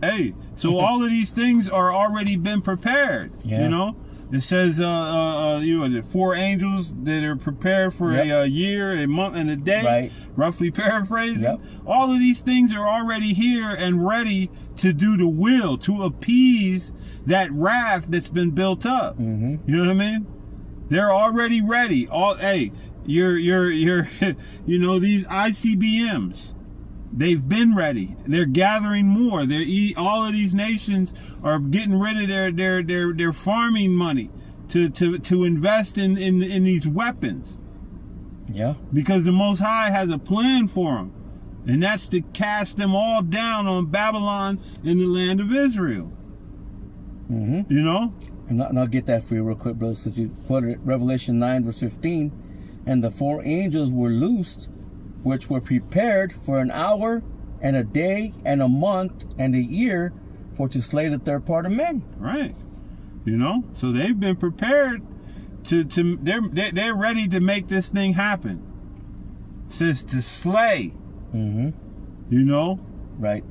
Hey, so all of these things are already been prepared. Yeah. You know, it says, 4 angels that are prepared for a year, a month, and a day. Right. Roughly paraphrasing. Yep. All of these things are already here and ready to do the will, to appease that wrath that's been built up. You know what I mean? They're already ready. You're these ICBMs. They've been ready. They're gathering more. All of these nations are getting rid of their farming money to invest in these weapons. Yeah. Because the Most High has a plan for them, and that's to cast them all down on Babylon in the land of Israel. You know. And I'll get that for you real quick, brother. Since you quoted it, Revelation 9 verse 15. and the 4 angels were loosed, which were prepared for an hour and a day and a month and a year for to slay the third part of men. Right. You know, so they've been prepared they're ready to make this thing happen. It says to slay. Mm-hmm. You know? Right.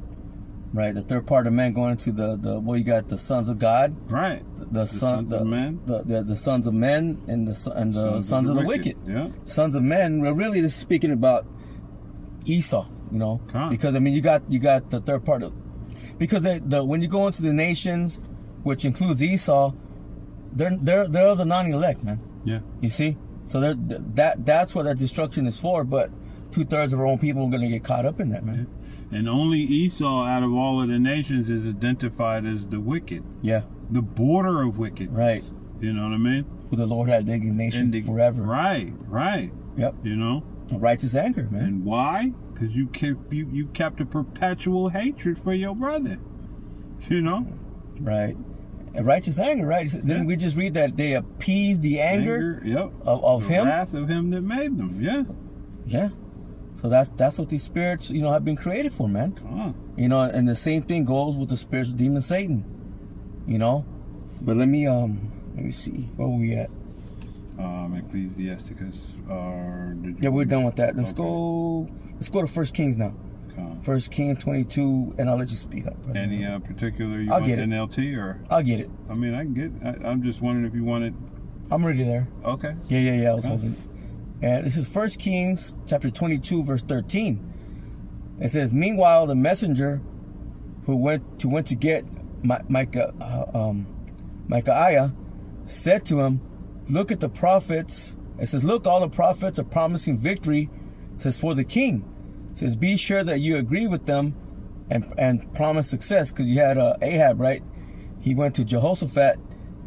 The third part of men going into the well, you got the sons of God. Right. The sons of men. The sons of men and the sons of the wicked. Yeah. Sons of men. Well, really, this is speaking about Esau. You know, because I mean, you got the third part of, because when you go into the nations, which includes Esau, they're of the non-elect, man. Yeah. You see, so that's what that destruction is for. But 2/3 of our own people are going to get caught up in that, man. Yeah. And only Esau, out of all of the nations, is identified as the wicked. Yeah. The border of wickedness. Right. You know what I mean? Who the Lord had indignation forever. Right. Yep. You know? A righteous anger, man. And why? Because you kept a perpetual hatred for your brother. You know? Right. A righteous anger, right? Didn't we just read that they appeased the anger yep. of him? The wrath of him that made them, yeah. Yeah. So that's what these spirits, you know, have been created for, man. You know, and the same thing goes with the spirits of demon Satan. You know? But let me see. Where are we at? Ecclesiasticus. Yeah, we're done with that. Let's go to 1 Kings now. 1 Kings 22, and I'll let you speak up. Brother. Any particular you I'll want get it. NLT or? I'll get it. I mean, I can get it. I'm just wondering if you want it. I'm already there. Okay. Yeah. I was holding it. And this is 1 Kings chapter 22, verse 13. It says, meanwhile, the messenger who went to get Micaiah said to him, look at the prophets. It says, look, all the prophets are promising victory. It says, for the king. It says, be sure that you agree with them and promise success. Because you had Ahab, right? He went to Jehoshaphat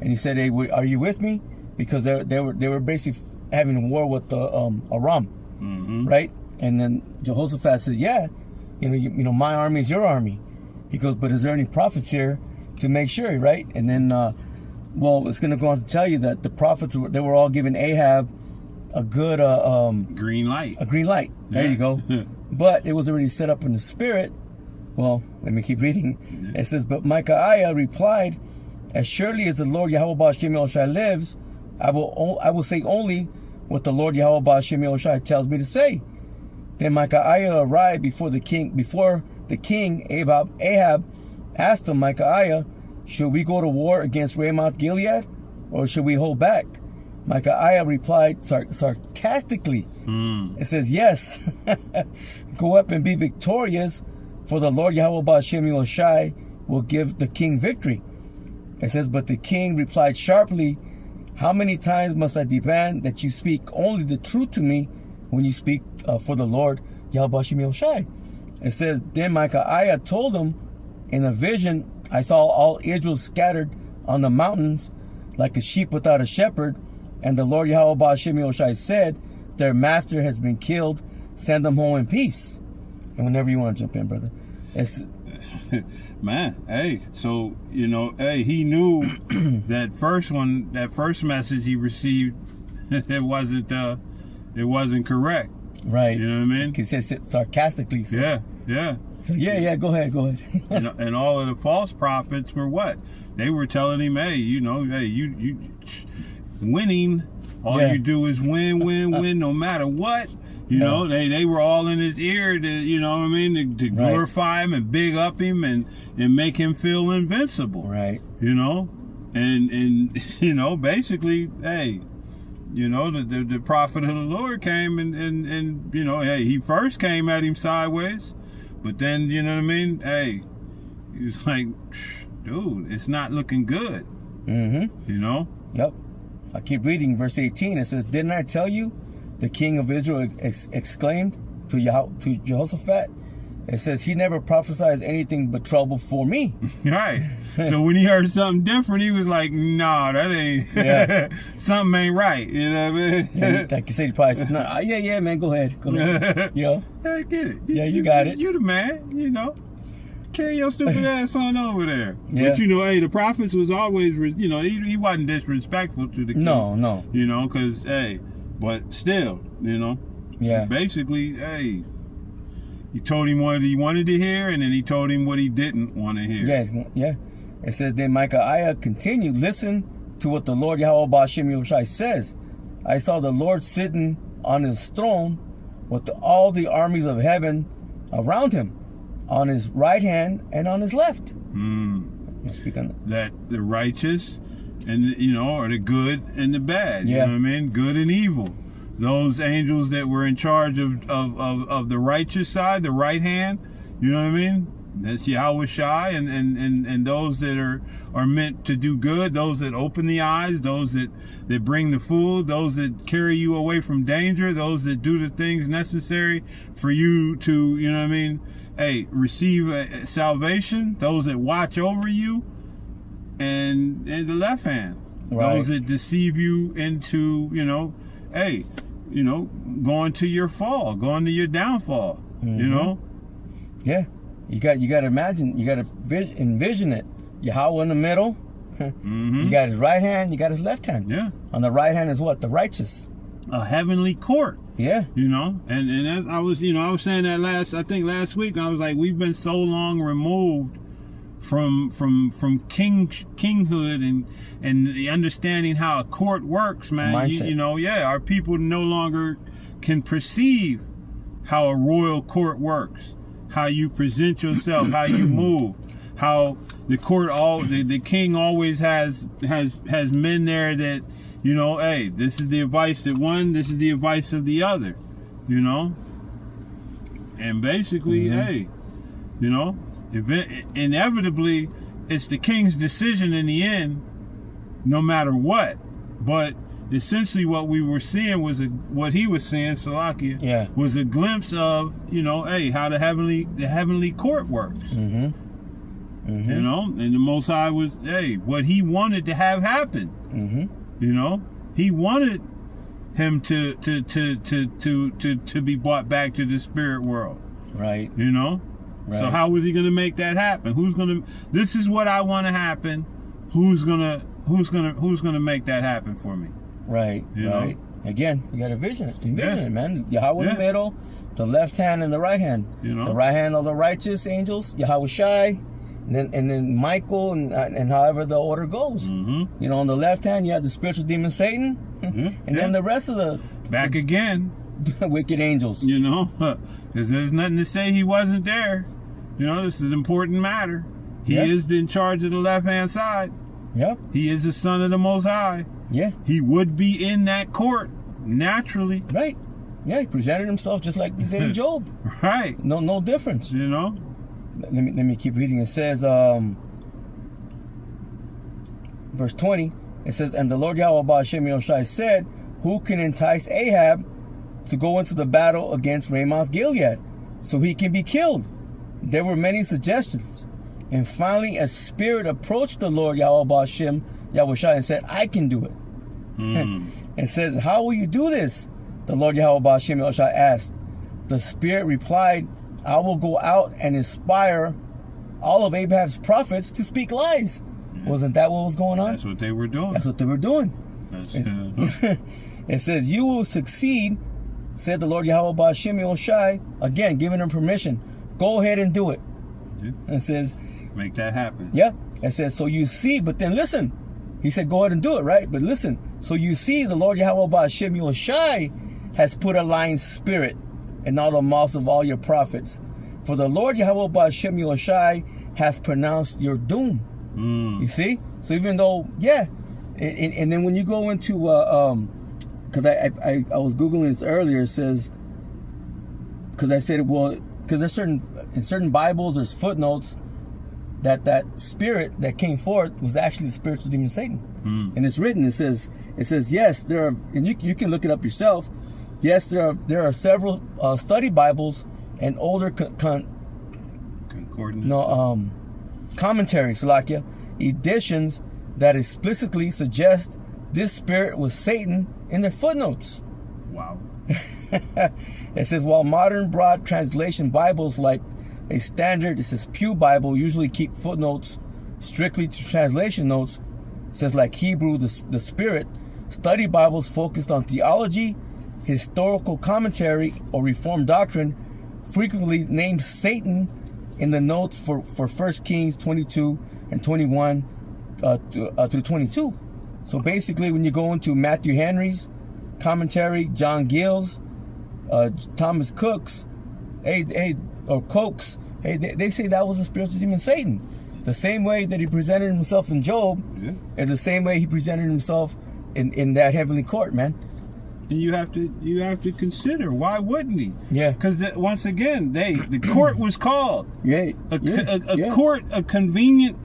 and he said, hey, are you with me? Because they were basically having war with Aram, right? And then Jehoshaphat said, yeah, you know, my army is your army. He goes, but is there any prophets here to make sure, right? And then, well, it's going to go on to tell you that the prophets, they were all giving Ahab a good green light. A green light. There you go. But it was already set up in the spirit. Well, let me keep reading. It says, but Micaiah replied, as surely as the Lord Yahweh Ba'ashem Yahushai lives, I will say only what the Lord Yahweh Ba'ashem Yahushai tells me to say. Then Micaiah arrived before the king. Ahab asked him, Micaiah, should we go to war against Ramoth Gilead, or should we hold back? Micaiah replied sarcastically. It says, yes, go up and be victorious, for the Lord Yahweh Ba'ashem Yahushai will give the king victory. It says, but the king replied sharply, how many times must I demand that you speak only the truth to me when you speak for the Lord Yahweh Ba'ashem Yahushai? It says, then Micaiah told him, in a vision, I saw all Israel scattered on the mountains like a sheep without a shepherd. And the Lord Yahweh Ba'ashem Yahushai said, their master has been killed. Send them home in peace. And whenever you want to jump in, brother. Man, hey, so, you know, hey, he knew that first message he received, it wasn't correct. Right. You know what I mean? He says it sarcastically. So. Yeah. Yeah, go ahead. and all of the false prophets were what? They were telling him, hey, you know, hey, you winning, all you do is win, no matter what. You know, they were all in his ear to, you know what I mean, to glorify him and big up him and make him feel invincible. Right. You know? And you know, basically, hey, you know, the prophet of the Lord came and you know, hey, he first came at him sideways, but then, you know what I mean? Hey, he was like, dude, it's not looking good. You know? Yep. I keep reading verse 18. It says, didn't I tell you? The king of Israel exclaimed to Jehoshaphat. It says, he never prophesies anything but trouble for me. Right. So when he heard something different, he was like, nah, that ain't, something ain't right. You know what I mean? Yeah, like you said, he probably said, no, yeah, man, go ahead. Yeah. I get it. You got it. You the man, you know. Carry your stupid ass on over there. Yeah. But, you know, hey, the prophets was always, you know, he wasn't disrespectful to the king. No. You know, because, hey, But still, Yeah. basically, hey, he told him what he wanted to hear, and then he told him what he didn't want to hear. Yeah. It says, then Micaiah continued, listen to what the Lord Yahweh Ba'ashem Yahushai says. I saw the Lord sitting on his throne with all the armies of heaven around him, on his right hand and on his left. Speak on that the righteous and are the good and the bad. Yeah. You know what I mean? Good and evil. Those angels that were in charge of the righteous side, the right hand, you know what I mean? That's Yahweh Shai, and those that are meant to do good, those that open the eyes, those that bring the food, those that carry you away from danger, those that do the things necessary for you to, you know what I mean? Hey, receive salvation, those that watch over you, and the left hand, right. Those that deceive you into, going to your fall, going to your downfall, Yeah, you got to imagine, you got to envision it. Yahweh in the middle. You got his right hand, you got his left hand. Yeah. On the right hand is what? The righteous. A heavenly court. Yeah. And as I was saying that last week, I was like, we've been so long removed from kinghood and the understanding how a court works, man. Mindset. Our people no longer can perceive how a royal court works, how you present yourself, how you move, how the court the king always has men there that, hey, this is the advice of one, this is the advice of the other, and basically, hey, inevitably it's the king's decision in the end, no matter what. But essentially what we were seeing was what he was saying, Salakia, was a glimpse of, hey, how the heavenly court works. And the Most High was, hey, what he wanted to have happen. He wanted him to be brought back to the spirit world. Right. Right. So how was he going to make that happen? This is what I want to happen. Who's going to make that happen for me? Right. Right. Again, you got to envision it, man. Yahweh in the middle, the left hand and the right hand. The right hand are the righteous angels, Yahweh Shai, and then Michael, and however the order goes. On the left hand you have the spiritual demon Satan, and then the rest of the again wicked angels. Because there's nothing to say he wasn't there. This is an important matter. He is in charge of the left hand side. Yep. He is the son of the Most High. Yeah. He would be in that court naturally. Right. Yeah, he presented himself just like he did in Job. Right. No difference. Let me keep reading. It says, verse 20, it says, and the Lord Yahweh Ba'ashem Yahushai said, who can entice Ahab to go into the battle against Ramoth Gilead so he can be killed? There were many suggestions. And finally, a spirit approached the Lord Yahweh Ba'ashem Yahushai and said, I can do it. It says, how will you do this? The Lord Yahweh Ba'ashem Yahushai asked. The spirit replied, I will go out and inspire all of Ahab's prophets to speak lies. Wasn't that what was going on? That's what they were doing. That's what they were doing. It says, you will succeed, said the Lord Yahweh Ba'ashem Yahushai, again, giving him permission. Go ahead and do it. It says, make that happen. Yeah. It says, so you see, but then listen. He said, go ahead and do it, right? But listen. So you see, the Lord Yahweh Ba'ashem Yahushai has put a lying spirit in all the mouths of all your prophets. For the Lord Yahweh Ba'ashem Yahushai has pronounced your doom. You see? So even though, and then when you go into, because I was Googling this earlier, it says, because I said, well, because there's in certain Bibles, there's footnotes that spirit that came forth was actually the spiritual demon Satan. And it's written, it says, yes, there are, and you can look it up yourself. Yes, there are several study Bibles and older commentaries, Salakia, editions that explicitly suggest this spirit was Satan in their footnotes. Wow. It says, while modern broad translation Bibles like a standard, it says Pew Bible, usually keep footnotes strictly to translation notes. It says like Hebrew, the Spirit. Study Bibles focused on theology historical commentary or Reformed doctrine frequently names Satan in the notes for 1 Kings 22 and 21 through 22. So basically, when you go into Matthew Henry's commentary, John Gill's, Thomas Cook's, or Coke's, they say that was the spiritual demon Satan. The same way that he presented himself in Job is the same way he presented himself in that heavenly court, man. And you have to consider, why wouldn't he? Yeah. Because once again, the court was called. Yeah. Court, a conveyance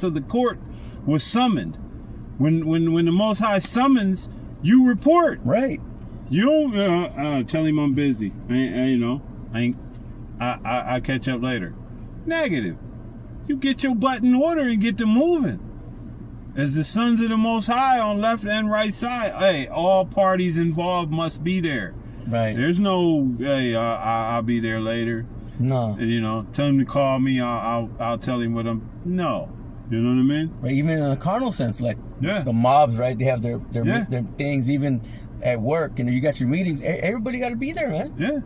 of the court was summoned. When the Most High summons, you report. Right. You don't tell him I'm busy. I'll catch up later. Negative. You get your butt in order and get to moving. As the sons of the Most High on left and right side, hey, all parties involved must be there. Right. There's no, hey, I'll be there later. No. Tell him to call me. I'll tell him what I'm. No. You know what I mean? Right. Even in a carnal sense, like Yeah. the mobs, right? They have their Yeah. their things. Even at work, you got your meetings. Everybody got to be there, man. Yeah.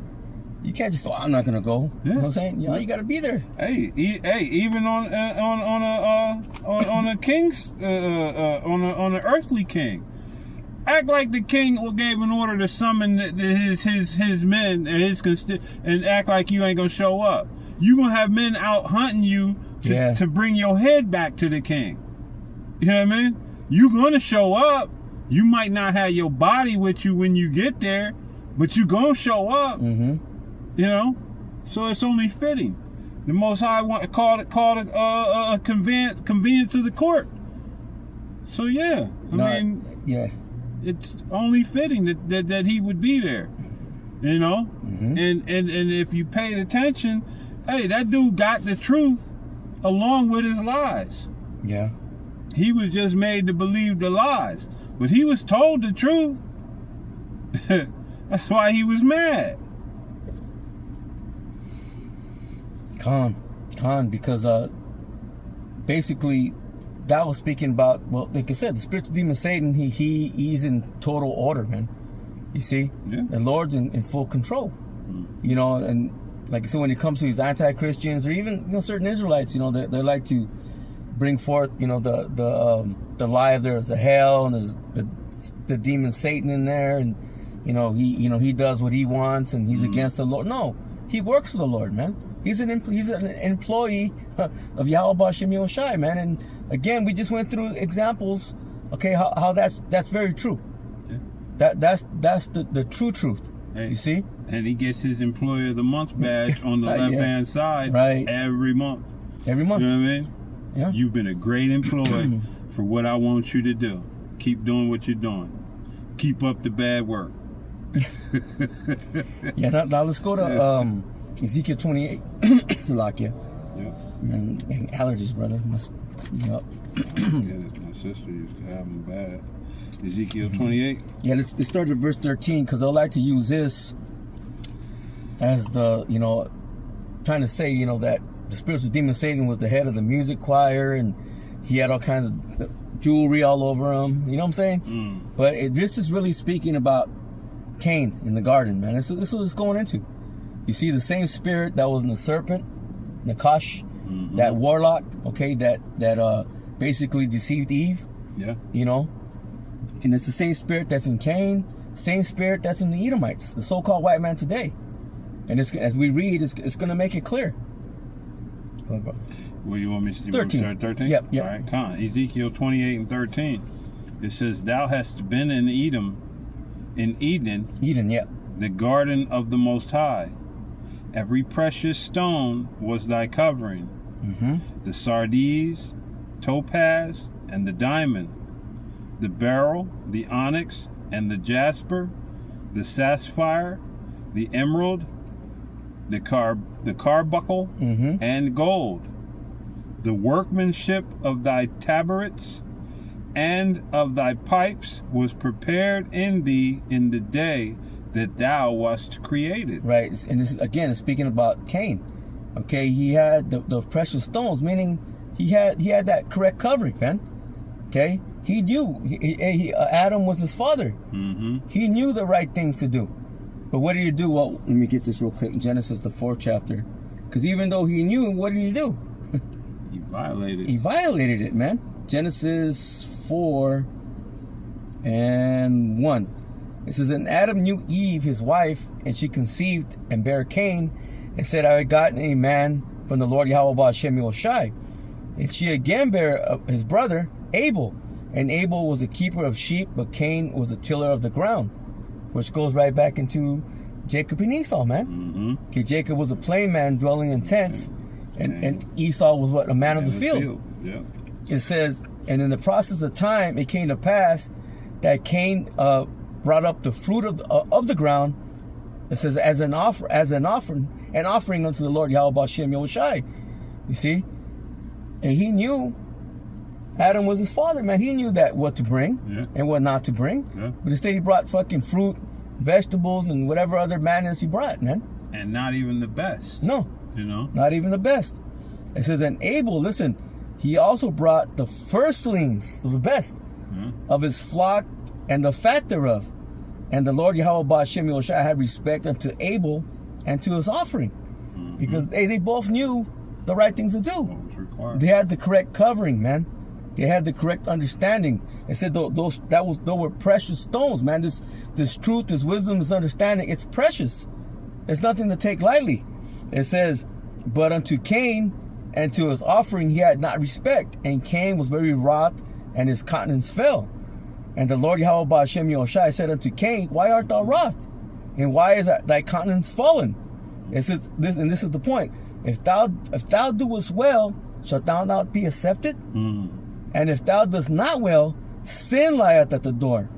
You can't just, I'm not gonna go. Yeah. You know what I'm saying? You got to be there. Hey, even on a king's on an earthly king, act like the king gave an order to summon his men and and act like you ain't gonna show up. You gonna have men out hunting you to bring your head back to the king. You know what I mean? You gonna show up. You might not have your body with you when you get there, but you gonna show up. Mm-hmm. So it's only fitting. The Most High called a conveyance of the court. So I mean, it's only fitting that he would be there. Mm-hmm. And if you paid attention, hey, that dude got the truth along with his lies. Yeah. He was just made to believe the lies, but he was told the truth. That's why he was mad. Because basically that was speaking about, well, like I said, the spiritual demon Satan, he's in total order, man. You see? Yeah. The Lord's in full control. And like I said, when it comes to these anti-Christians or even certain Israelites, they like to bring forth, the lie of there's a hell and there's the demon Satan in there, and he does what he wants and he's against the Lord. No, he works for the Lord, man. He's an employee of Yahweh Hashem Yoshai, man. And again, we just went through examples, okay, how that's very true. Yeah. That's the true truth. Hey, you see? And he gets his Employee of the Month badge on the left-hand side every month. Every month. You know what I mean? Yeah. You've been a great employee for what I want you to do. Keep doing what you're doing. Keep up the bad work. Now let's go to Ezekiel 28. Salakia. Yeah. And allergies, brother. My sister used to have them bad. Ezekiel 28. Yeah, let's start at verse 13, because they'll like to use this as the, trying to say, that the spiritual demon Satan was the head of the music choir and he had all kinds of jewelry all over him. You know what I'm saying? But this is really speaking about Cain in the garden, man. This is what it's going into. You see the same spirit that was in the serpent, Nakash, that warlock, okay, that basically deceived Eve. Yeah. And it's the same spirit that's in Cain, same spirit that's in the Edomites, the so-called white man today. And as we read, it's going to make it clear. Go ahead, bro. What do you want me to do? 13. 13? Yep. All right, come on. Ezekiel 28 and 13. It says, "Thou hast been in Eden, yeah. the garden of the Most High. Every precious stone was thy covering. The sardius, topaz, and the diamond, the beryl, the onyx, and the jasper, the sapphire, the emerald, the carbuncle, and gold. The workmanship of thy tabrets and of thy pipes was prepared in thee in the day that thou wast created." Right, and this is, again, it's speaking about Cain. Okay, he had the precious stones, meaning he had that correct covering, man. Okay, He knew Adam was his father. Mm-hmm. He knew the right things to do. But what did he do? Well, let me get this real quick. Genesis, the 4th chapter. Because even though he knew, what did he do? He violated. He violated it, man. Genesis 4 and 1. It says, and Adam knew Eve, his wife, and she conceived and bare Cain, and said, I had gotten a man from the Lord Yahweh Ba'ashem Yoshai. And she again bare his brother, Abel. And Abel was a keeper of sheep, but Cain was a tiller of the ground. Which goes right back into Jacob and Esau, man. Mm-hmm. Okay, Jacob was a plain man dwelling in tents, and Esau was what? A man of the field. Yeah. It says, and in the process of time, it came to pass that Cain brought up the fruit of the ground. It says, as an offering unto the Lord Yahweh Ba'ashem Yoshai. You see, and he knew Adam was his father, man. He knew that what to bring and what not to bring. Yeah. But instead, he brought fucking fruit, vegetables, and whatever other madness he brought, man. And not even the best. No, You know. not even the best. It says, and Abel, listen, he also brought the firstlings, so the best, of his flock and the fat thereof. And the Lord Yahweh Ba'ashem Yoshai had respect unto Abel and to his offering. Because they both knew the right things to do. What was required. They had the correct covering, man. They had the correct understanding. It said those were precious stones, man. This truth, this wisdom, this understanding, it's precious. It's nothing to take lightly. It says, but unto Cain and to his offering he had not respect, and Cain was very wroth, and his countenance fell. And the Lord Yahweh Ba'ashem Yoshai said unto Cain, why art thou wroth? And why is thy countenance fallen? It says this, and this is the point. If thou doest well, shalt thou not be accepted? And if thou dost not well, sin lieth at the door,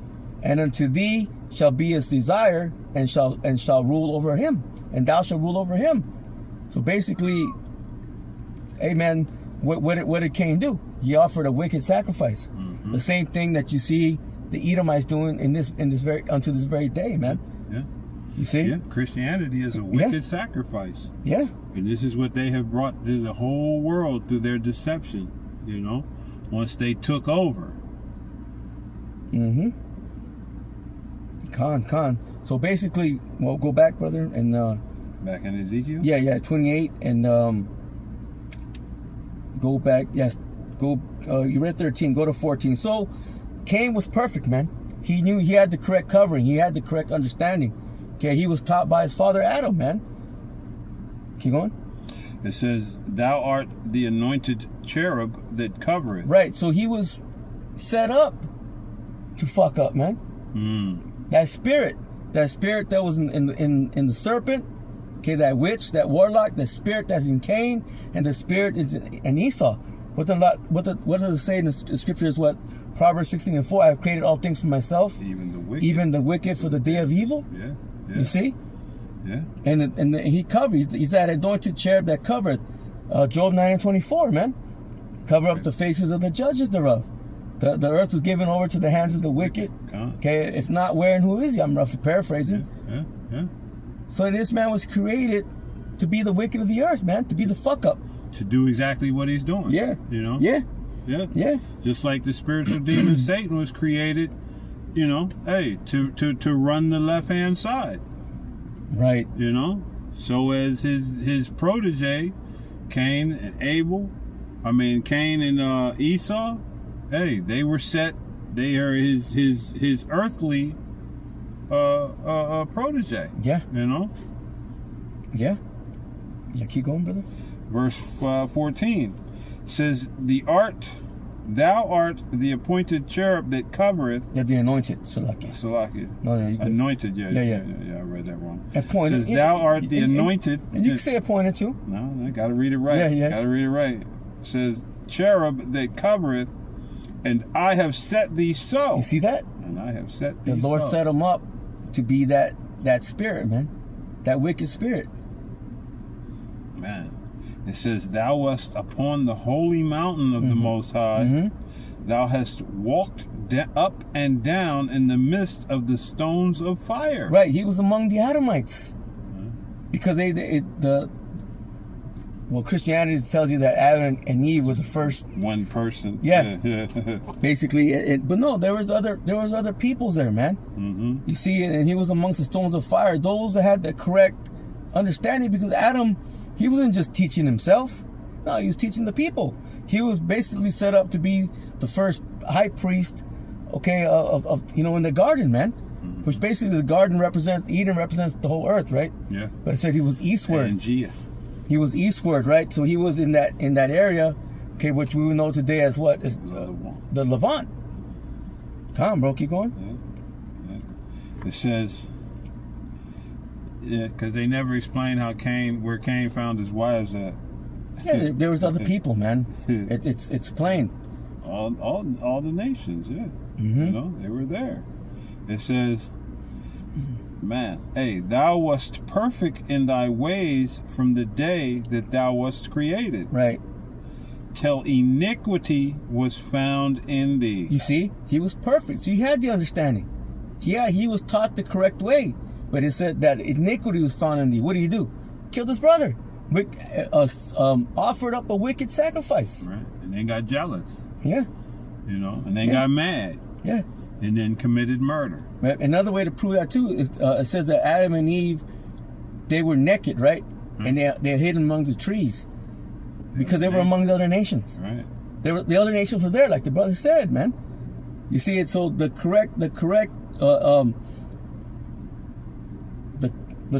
and unto thee shall be his desire, and shall rule over him, and thou shalt rule over him. So basically, amen. What did Cain do? He offered a wicked sacrifice. The same thing that you see the Edomites doing unto this very day, man. Yeah. You see? Yeah. Christianity is a wicked sacrifice. Yeah. And this is what they have brought to the whole world through their deception. You know, once they took over. Con. So basically, well, go back, brother, and Back in Ezekiel. yeah, 28, and go back. Yes, go. You read 13. Go to 14. So Cain was perfect, man. He knew he had the correct covering. He had the correct understanding. Okay, he was taught by his father Adam, man. Keep going. It says, "Thou art the anointed cherub that covereth." Right. So he was set up to fuck up, man. That spirit that was in the serpent, okay, that witch, that warlock, the spirit that's in Cain, and the spirit is in Esau. What does it say in the scripture is what? Proverbs 16:4, I have created all things for myself, even the wicked for the day of evil. Yeah. You see? Yeah. And he covers, he's that anointed cherub that covereth. Job 9:24, man. Cover up the faces of the judges thereof. The earth was given over to the hands of the wicked. Okay, if not, where and who is he? I'm roughly paraphrasing. Yeah. So this man was created to be the wicked of the earth, man, to be the fuck up. To do exactly what he's doing. Yeah. You know? Yeah. Just like the spiritual demon Satan was created, you know, to run the left-hand side. Right. You know? So as his protege, Cain and Cain and Esau, they were set. They are his earthly protege. Yeah. You know? Yeah. Yeah, keep going, brother. Verse 14 says, Thou art the appointed cherub that covereth. Yeah, the anointed, Salaki. No, yeah, anointed, yeah, I read that wrong. Appointed. It says, Thou art the anointed. And you can say appointed too. No, I gotta read it right. Yeah. Gotta read it right. It says, cherub that covereth, and I have set thee so. You see that? And I have set thee so. The Lord set him up to be that spirit, man. That wicked spirit. Man. It says, Thou wast upon the holy mountain of the Most High. Thou hast walked up and down in the midst of the stones of fire. Right, he was among the Adamites. Because Well, Christianity tells you that Adam and Eve were the first one person. Yeah. Basically, but no, there was other peoples there, man. Mm-hmm. You see, and he was amongst the stones of fire. Those that had the correct understanding, because Adam, he wasn't just teaching himself. No, he was teaching the people. He was basically set up to be the first high priest, okay, of in the garden, man. Mm-hmm. Which basically the garden represents, Eden represents the whole earth, right? Yeah. But it said he was eastward. Pangea. He was eastward, right? So he was in that area, okay, which we would know today as what is the Levant. Come on, bro, keep going. Yeah. It says, because they never explained where Cain found his wives at. Yeah, there was other people, man. It's plain. All the nations, yeah. Mm-hmm. They were there. It says, man, hey, thou wast perfect in thy ways from the day that thou wast created. Right. Till iniquity was found in thee. You see, he was perfect. So he had the understanding. Yeah, he was taught the correct way. But it said that iniquity was found in thee. What do? Killed his brother. Offered up a wicked sacrifice. Right. And then got jealous. Yeah. And then got mad. Yeah. And then committed murder. Right. Another way to prove that too is it says that Adam and Eve, they were naked, right? Hmm. And they're hidden among the trees because they were among the other nations. Right. The other nations were there, like the brother said, man. You see it. So the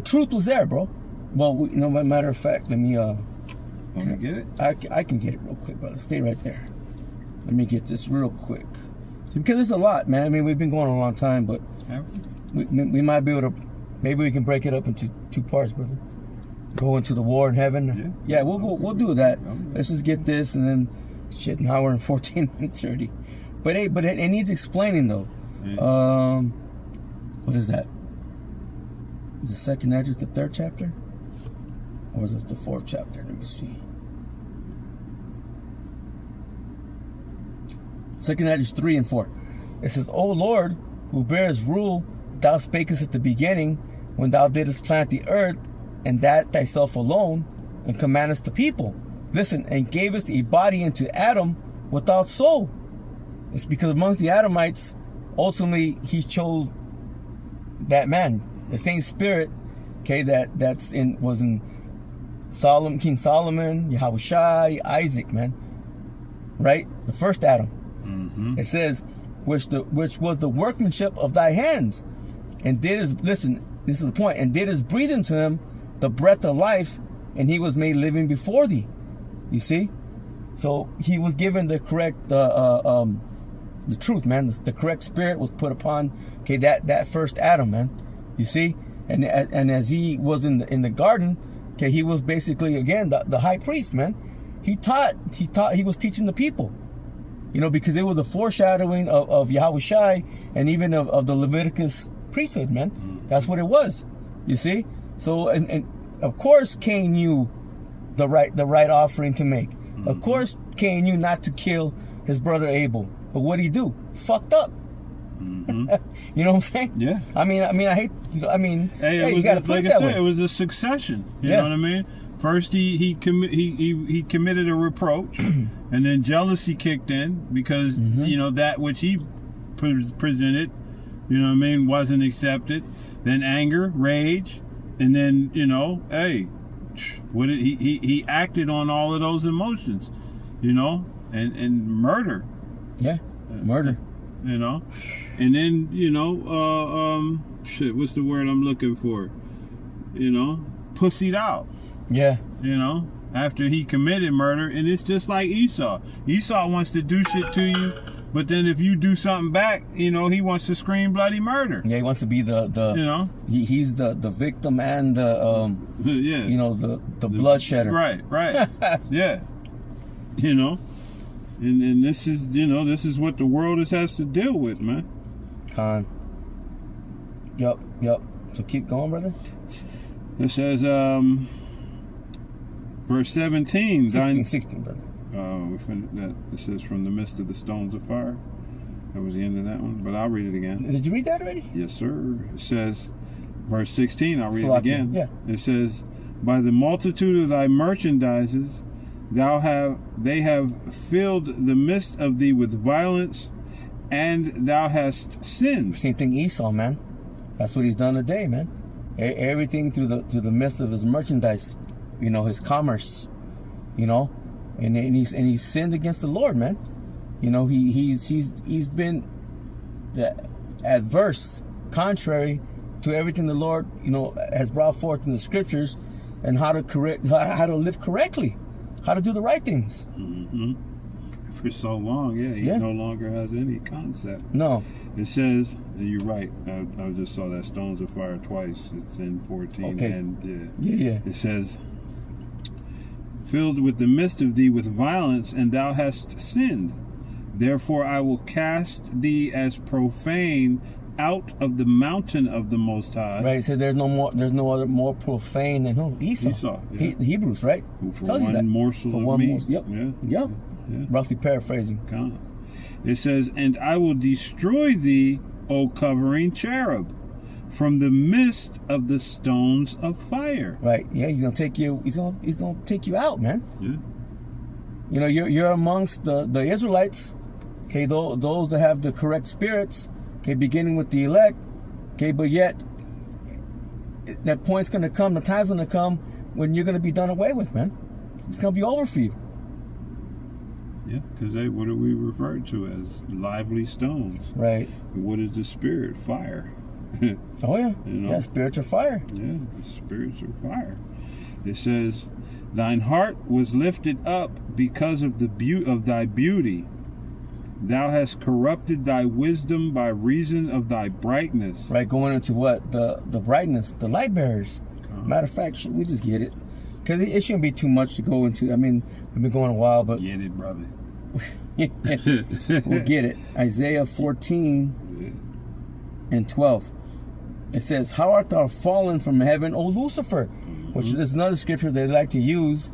truth was there, bro. Well, matter of fact, let me. Want to get it? I can get it real quick, brother. Stay right there. Let me get this real quick. Because there's a lot, man. I mean, we've been going on a long time, but we might be able to. Maybe we can break it up into two parts, brother. Go into the war in heaven. Yeah, we'll do that. Let's just get this, and then an hour and 14 minutes already. But hey, it needs explaining though. Yeah. What is that? Is the second address the third chapter, or is it the fourth chapter? Let me see. Second address 3 and 4. It says, O Lord, who bearest rule, thou spakest at the beginning, when thou didst plant the earth, and that thyself alone, and commandest the people. Listen, and gavest a body unto Adam without soul. It's because amongst the Adamites, ultimately he chose that man, the same spirit, okay, was in King Solomon, Yahushua, Isaac, man, right? The first Adam. Mm-hmm. It says, which was the workmanship of thy hands, and listen, this is the point, and didst breathe into him the breath of life, and he was made living before thee. You see, so he was given the correct the truth, man. The correct spirit was put upon that first Adam, man. You see, and as he was in the garden, he was basically again the high priest, man. He was teaching the people. Because it was a foreshadowing of Yahushua and even of the Leviticus priesthood, man. That's what it was. You see? So, and of course Cain knew the right offering to make. Mm-hmm. Of course Cain knew not to kill his brother Abel. But what did he do? Fucked up. Mm-hmm. You know what I'm saying? Yeah. I mean, I hate, hey, you got to put it that way. It was a succession. You know what I mean? First, he committed a reproach, and then jealousy kicked in because that which he presented, wasn't accepted. Then anger, rage, and then hey, what did he acted on all of those emotions, and murder. Yeah, murder. And then what's the word I'm looking for? Pussied out. Yeah. After he committed murder, and it's just like Esau. Esau wants to do shit to you, but then if you do something back, he wants to scream bloody murder. Yeah, he wants to be the he's the victim and the the bloodshedder. Right. Yeah. And this is what the world has to deal with, man. Con. Yep. So keep going, brother. It says verse 17. 16, brother. It says from the midst of the stones of fire. That was the end of that one, but I'll read it again. Did you read that already? Yes, sir. It says, verse 16, I'll read it again. Yeah. It says, By the multitude of thy merchandises, they have filled the midst of thee with violence, and thou hast sinned. Same thing Esau, man. That's what he's done today, man. Everything through the midst of his merchandise, his commerce, and he's sinned against the Lord, man. He's been adverse, contrary to everything the Lord, has brought forth in the scriptures, and how to live correctly, how to do the right things. Mm-hmm. For so long, he no longer has any concept. No. It says, and you're right, I just saw that stones of fire twice. It's in 14. Okay. And It says, filled with the midst of thee with violence, and thou hast sinned. Therefore I will cast thee as profane out of the mountain of the Most High. Right, it says there's no other more profane than who? Esau. Yeah. The Hebrews, right? Who for one morsel of meat. Yep. Yeah. Roughly paraphrasing. It says, and I will destroy thee, O covering cherub, from the midst of the stones of fire. Right. Yeah, he's gonna take you. He's gonna take you out, man. Yeah. You're amongst the Israelites. Okay, those that have the correct spirits. Okay, beginning with the elect. Okay, but yet that point's gonna come. The time's gonna come when you're gonna be done away with, man. It's gonna be over for you. Yeah, because what are we referred to as? Lively stones. Right. And what is the spirit? Fire. Oh yeah. Yeah, spirits are fire. Yeah, the spirits are fire. It says, thine heart was lifted up because of thy beauty. Thou hast corrupted thy wisdom by reason of thy brightness. Right, going into what? The brightness, the light bearers. Matter of fact, we just get it. Because it shouldn't be too much to go into. I mean, we've been going a while, but... Get it, brother. We'll get it. Isaiah 14 and 12. It says, how art thou fallen from heaven, O Lucifer? Mm-hmm. Which is another scripture they like to use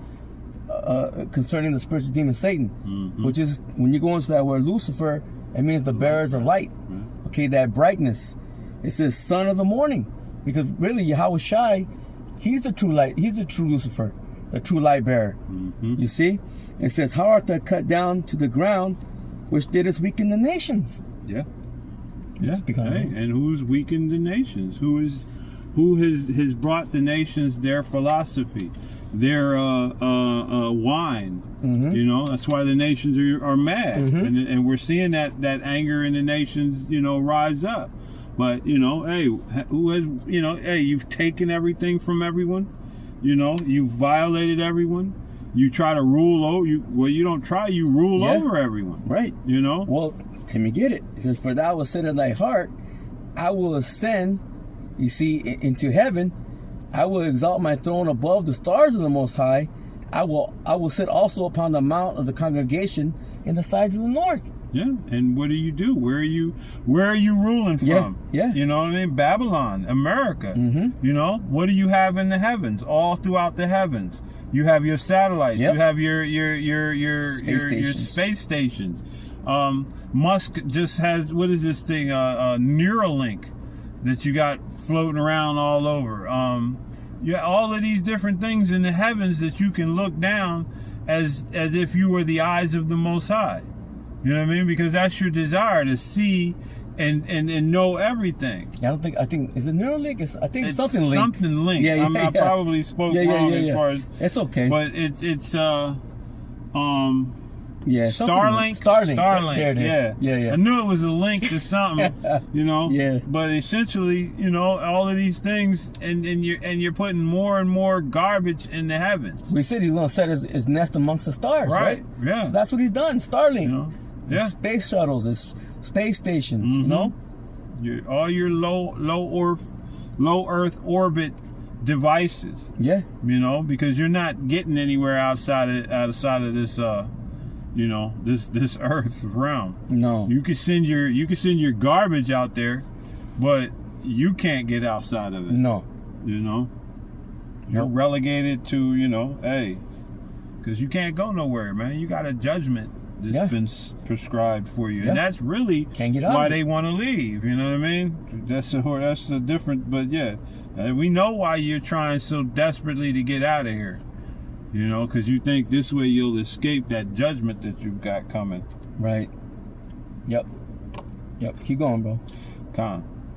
concerning the spiritual demon Satan. Mm-hmm. Which is, when you go into that word Lucifer, it means the bearers of light. Mm-hmm. Okay, that brightness. It says son of the morning. Because really, Yahweh Shai, he's the true light. He's the true Lucifer, the true light bearer. Mm-hmm. You see? It says, how art thou cut down to the ground, which didst weaken the nations? Yeah. Yeah. And who's weakened the nations? Who has brought the nations their philosophy, their wine? Mm-hmm. That's why the nations are mad, mm-hmm. and we're seeing that anger in the nations, rise up. But hey, who has hey, you've taken everything from everyone. You've violated everyone. You try to rule over you. Well, you don't try. You rule over everyone. Right. Well, let me get it. It says, "For thou hast said in thy heart, I will ascend. You see, into heaven. I will exalt my throne above the stars of the Most High. I will sit also upon the mount of the congregation in the sides of the north." Yeah, and what do? Where are you ruling from? Yeah. You know what I mean? Babylon, America. Mm-hmm. What do you have in the heavens? All throughout the heavens. You have your satellites. Yep. You have your space stations. Musk just has, what is this thing? Neuralink that you got floating around all over. All of these different things in the heavens that you can look down as if you were the eyes of the Most High. You know what I mean? Because that's your desire, to see and know everything. I think is it Neuralink? I think it's something linked. Something linked. Yeah. I probably spoke wrong as far as. It's okay. But it's Starlink. There it is. Yeah. I knew it was a link to something. Yeah. But essentially, all of these things, and you're putting more and more garbage in the heavens. We said he's going to set his nest amongst the stars, right? Yeah. So that's what he's done. Starlink. Yeah. Space shuttles, his space stations. Mm-hmm. All your low Earth orbit devices. Yeah. Because you're not getting anywhere outside of this this Earth realm. No. You can send your garbage out there, but you can't get outside of it. No. You're relegated to because you can't go nowhere, man. You got a judgment that's been prescribed for you, and that's really can't get out why they want to leave. You know what I mean? That's a different, but We know why you're trying so desperately to get out of here. You know, because you think this way you'll escape that judgment that you've got coming. Right. Yep. Keep going, bro.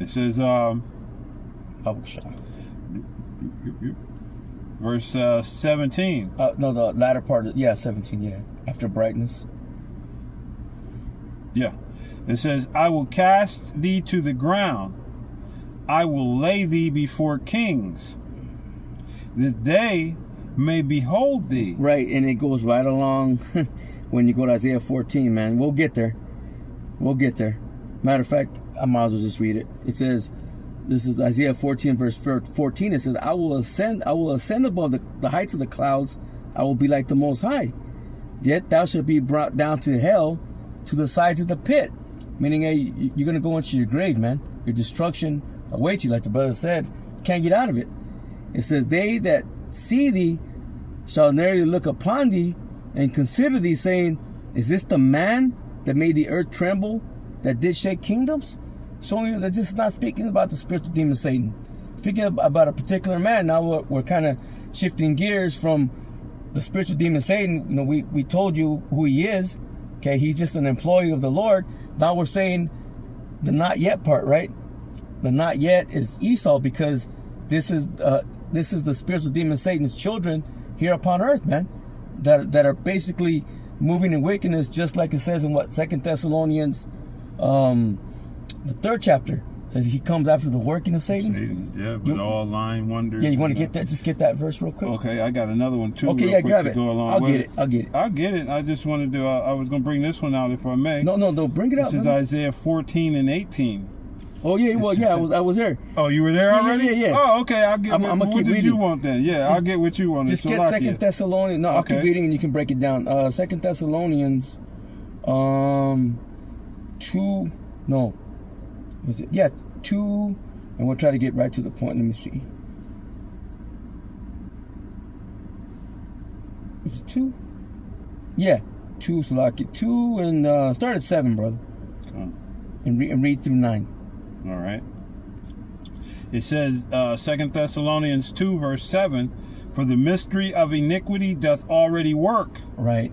It says, verse 17. No, the latter part. 17. Yeah, after brightness. Yeah. It says, I will cast thee to the ground. I will lay thee before kings, that they may behold thee. Right, and it goes right along when you go to Isaiah 14, man. We'll get there. Matter of fact, I might as well just read it. It says, this is Isaiah 14, verse 14. It says, I will ascend above the heights of the clouds. I will be like the Most High. Yet thou shalt be brought down to hell, to the sides of the pit. Meaning, hey, you're going to go into your grave, man. Your destruction awaits you, like the brother said. You can't get out of it. It says, they that see thee shall narrowly look upon thee and consider thee, saying, is this the man that made the earth tremble, that did shake kingdoms? Showing you that this is not speaking about the spiritual demon Satan. Speaking about a particular man. Now we're kind of shifting gears from the spiritual demon Satan. You know, we told you who he is. Okay, he's just an employee of the Lord. Now we're saying the not yet part, right? The not yet is Esau, because this is the spiritual demon Satan's children here upon earth, man, that are basically moving in wickedness, just like it says in 2 Thessalonians, the 3rd chapter. Says he comes after the working of Satan. Yeah, but all lying wonders. Yeah, you want to get that? Just get that verse real quick. Okay, I got another one too. Okay, yeah, grab it. I'll get it. I'll get it. I just wanted to. I was going to bring this one out if I may. No, bring it out. This is Isaiah 14 and 18. Oh yeah, well yeah, I was there. Oh, you were there already? Yeah. Oh, okay. I'll get. I'm gonna keep what did reading. you want then? Yeah, I'll get what you wanted. Just get 2 Thessalonians. No, I'll keep reading and you can break it down. 2 Thessalonians, 2. No, was it? Yeah, 2. And we'll try to get right to the point. Let me see. Is it 2? Yeah, 2. So like it 2 and start at 7, brother. Okay. And read through 9. All right. It says, 2 Thessalonians 2, verse 7, for the mystery of iniquity doth already work. Right.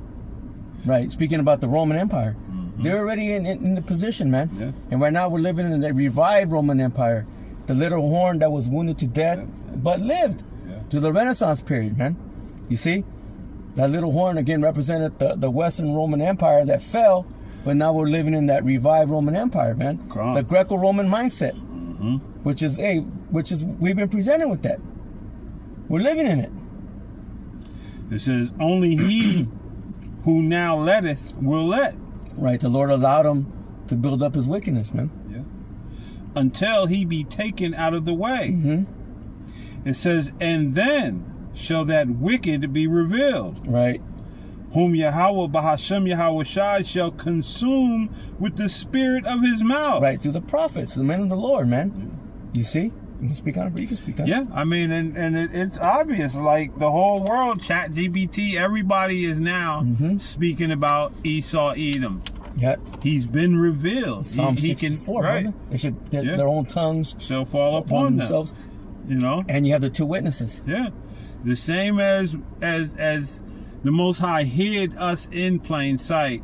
Speaking about the Roman Empire. Mm-hmm. They're already in the position, man. Yeah. And right now we're living in the revived Roman Empire. The little horn that was wounded to death, but lived to the Renaissance period, man. You see? That little horn, again, represented the Western Roman Empire that fell, but now we're living in that revived Roman Empire, man. Cool. The Greco-Roman mindset, which is we've been presented with that. We're living in it. It says, only he who now letteth will let. Right, the Lord allowed him to build up his wickedness, man. Yeah. Until he be taken out of the way. Mm-hmm. It says, and then shall that wicked be revealed. Right. Whom Yahweh Bahashem Yahweh Shai shall consume with the spirit of his mouth. Right, through the prophets, the men of the Lord, man. You see? You can speak on it, but you can speak on it. Yeah, I mean, and it's obvious. Like, the whole world, ChatGPT, everybody is now speaking about Esau Edom. Yep. He's been revealed. Psalm 64, right? They should, their own tongues shall fall upon themselves. You know? And you have the 2 witnesses. Yeah. The same as the Most High hid us in plain sight,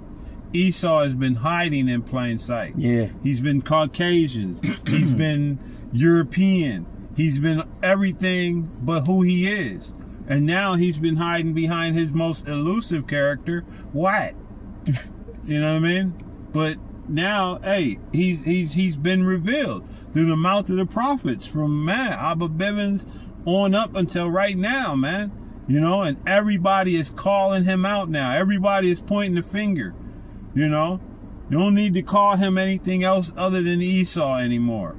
Esau has been hiding in plain sight. Yeah. He's been Caucasian. He's been European. He's been everything but who he is. And now he's been hiding behind his most elusive character, white. You know what I mean? But now, hey, he's been revealed through the mouth of the prophets from Abba Bivens on up until right now, man. You know, and everybody is calling him out now. Everybody is pointing the finger. You know, you don't need to call him anything else other than Esau anymore.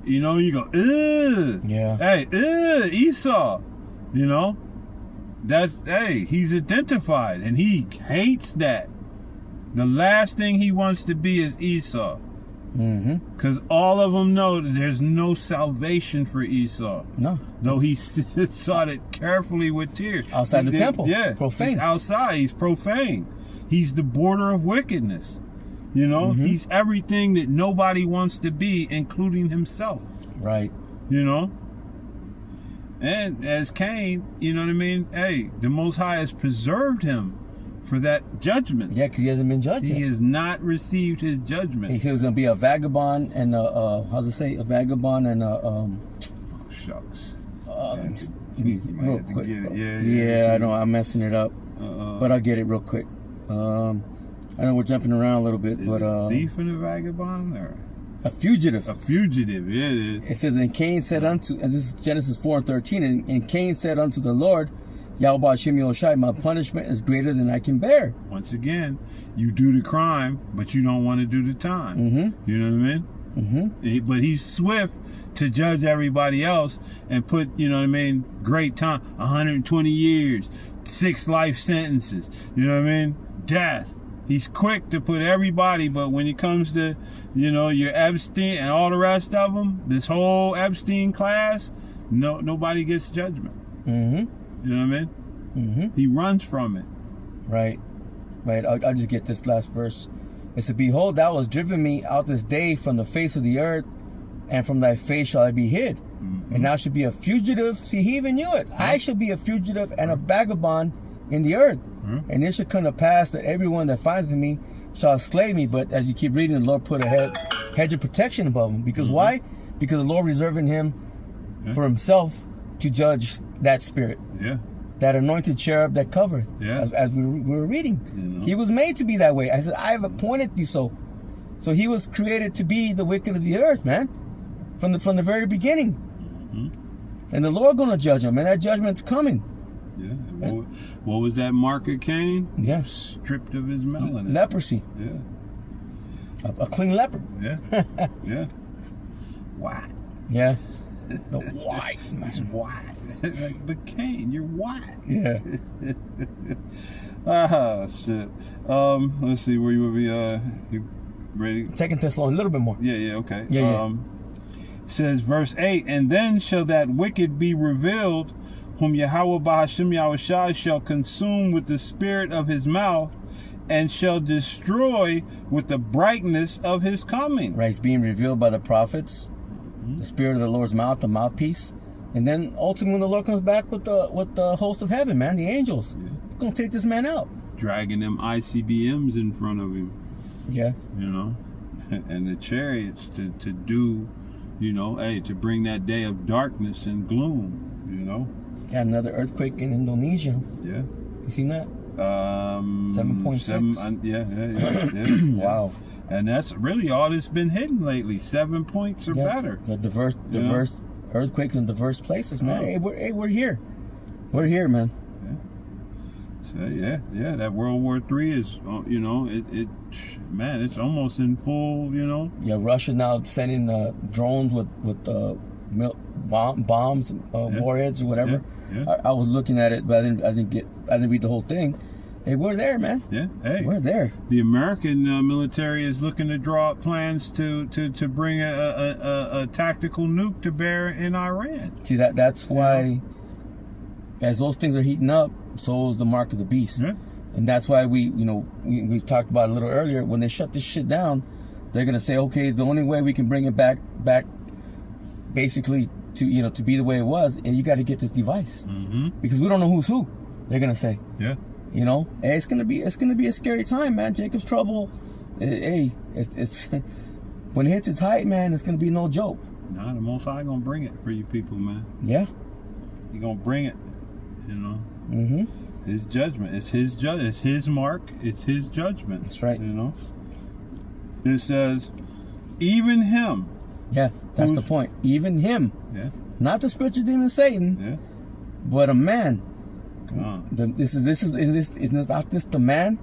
You know, you go, ugh. Yeah. Hey, ugh, Esau. You know, he's identified and he hates that. The last thing he wants to be is Esau. Because all of them know that there's no salvation for Esau. No. Though he sought it carefully with tears. Outside the temple. Yeah. Profane. He's outside. He's profane. He's the border of wickedness. You know, he's everything that nobody wants to be, including himself. Right. You know, And as Cain, you know what I mean? Hey, the Most High has preserved him for that judgment. Yeah, because he hasn't been judged He yet. has not received his judgment. He said he was going to be a vagabond and, how's it say? A vagabond and, Shucks. real Real quick. Yeah, I know, I'm messing it up. But I'll get it real quick. I know we're jumping around a little bit, Is but it a thief and a vagabond, or a fugitive. a fugitive? Yeah, it is. It says, and Cain said unto, and this is Genesis 4:13, and Cain said unto the Lord, Yahweh Hashem Yoshai, my punishment is greater than I can bear. Once again, you do the crime, but you don't want to do the time. Mm-hmm. You know what I mean? Mm-hmm. But he's swift to judge everybody else and put, you know what I mean, great time, 120 years, 6 life sentences, you know what I mean, death. He's quick to put everybody, but when it comes to, you know, your Epstein and all the rest of them, this whole Epstein class, nobody gets judgment. Mm-hmm. You know what I mean? Mm-hmm. He runs from it. Right. I'll just get this last verse. It said, behold, thou hast driven me out this day from the face of the earth, and from thy face shall I be hid. And thou shalt be a fugitive. See, he even knew it. I shall be a fugitive and a vagabond in the earth. And it shall come to pass that everyone that findeth me shall slay me. But as you keep reading, the Lord put a hedge of protection above him. Because why? Because the Lord reserving him for himself to judge that spirit. Yeah. That anointed cherub that covereth. Yeah. As we were reading. You know. He was made to be that way. I said, I have appointed thee so. So he was created to be the wicked of the earth, man. From the very beginning. And the Lord gonna judge him, and that judgment's coming. Yeah. What was that mark of Cain? Yeah. Stripped of his melanin. Leprosy. Yeah. A clean leopard. Yeah. Yeah. White. Yeah. The white. It's white. Like, but Cain, you're white. Yeah. Ah, shit. Let's see where you would be. You ready? 2 Thessalonians, a little bit more. Yeah. Okay. Yeah. Says verse 8, and then shall that wicked be revealed, whom Yahweh Bahashim Yahushai shall consume with the spirit of his mouth, and shall destroy with the brightness of his coming. Right. It's being revealed by the prophets, the spirit of the Lord's mouth, the mouthpiece, and then ultimately when the Lord comes back with the host of heaven, man, the angels, it's gonna take this man out. Dragging them ICBMs in front of him. Yeah. You know, and the chariots to do, you know, to bring that day of darkness and gloom, you know. Got another earthquake in Indonesia. Yeah. You seen that? 7.6. Yeah. Wow. And that's really all that's been hitting lately. 7 points or better. The diverse earthquakes in diverse places, man. Hey, we're here. We're here, man. So yeah. That World War III is, you know, man, it's almost in full, you know. Yeah, Russia now sending drones with bombs, warheads or whatever. Yeah. I was looking at it, but I didn't read the whole thing. Hey, we're there, man. Yeah. Hey, we're there. The American military is looking to draw up plans to bring a tactical nuke to bear in Iran. See, that's why, as those things are heating up, so is the mark of the beast. Yeah. And that's why we talked about it a little earlier. When they shut this shit down, they're gonna say, okay, the only way we can bring it back, basically to be the way it was, and you got to get this device because we don't know who's who. They're gonna say, you know, hey, it's gonna be a scary time, man. Jacob's trouble. Hey, it's when it hits its height, man, it's gonna be no joke. Nah, the Most High gonna bring it for you people, man. Yeah, He gonna bring it. You know. His judgment. It's his It's his mark. It's his judgment. That's right. You know. It says, even him. Yeah, that's the point. Even him. Yeah. Not the spiritual demon Satan. Yeah. But a man. Is not this the man?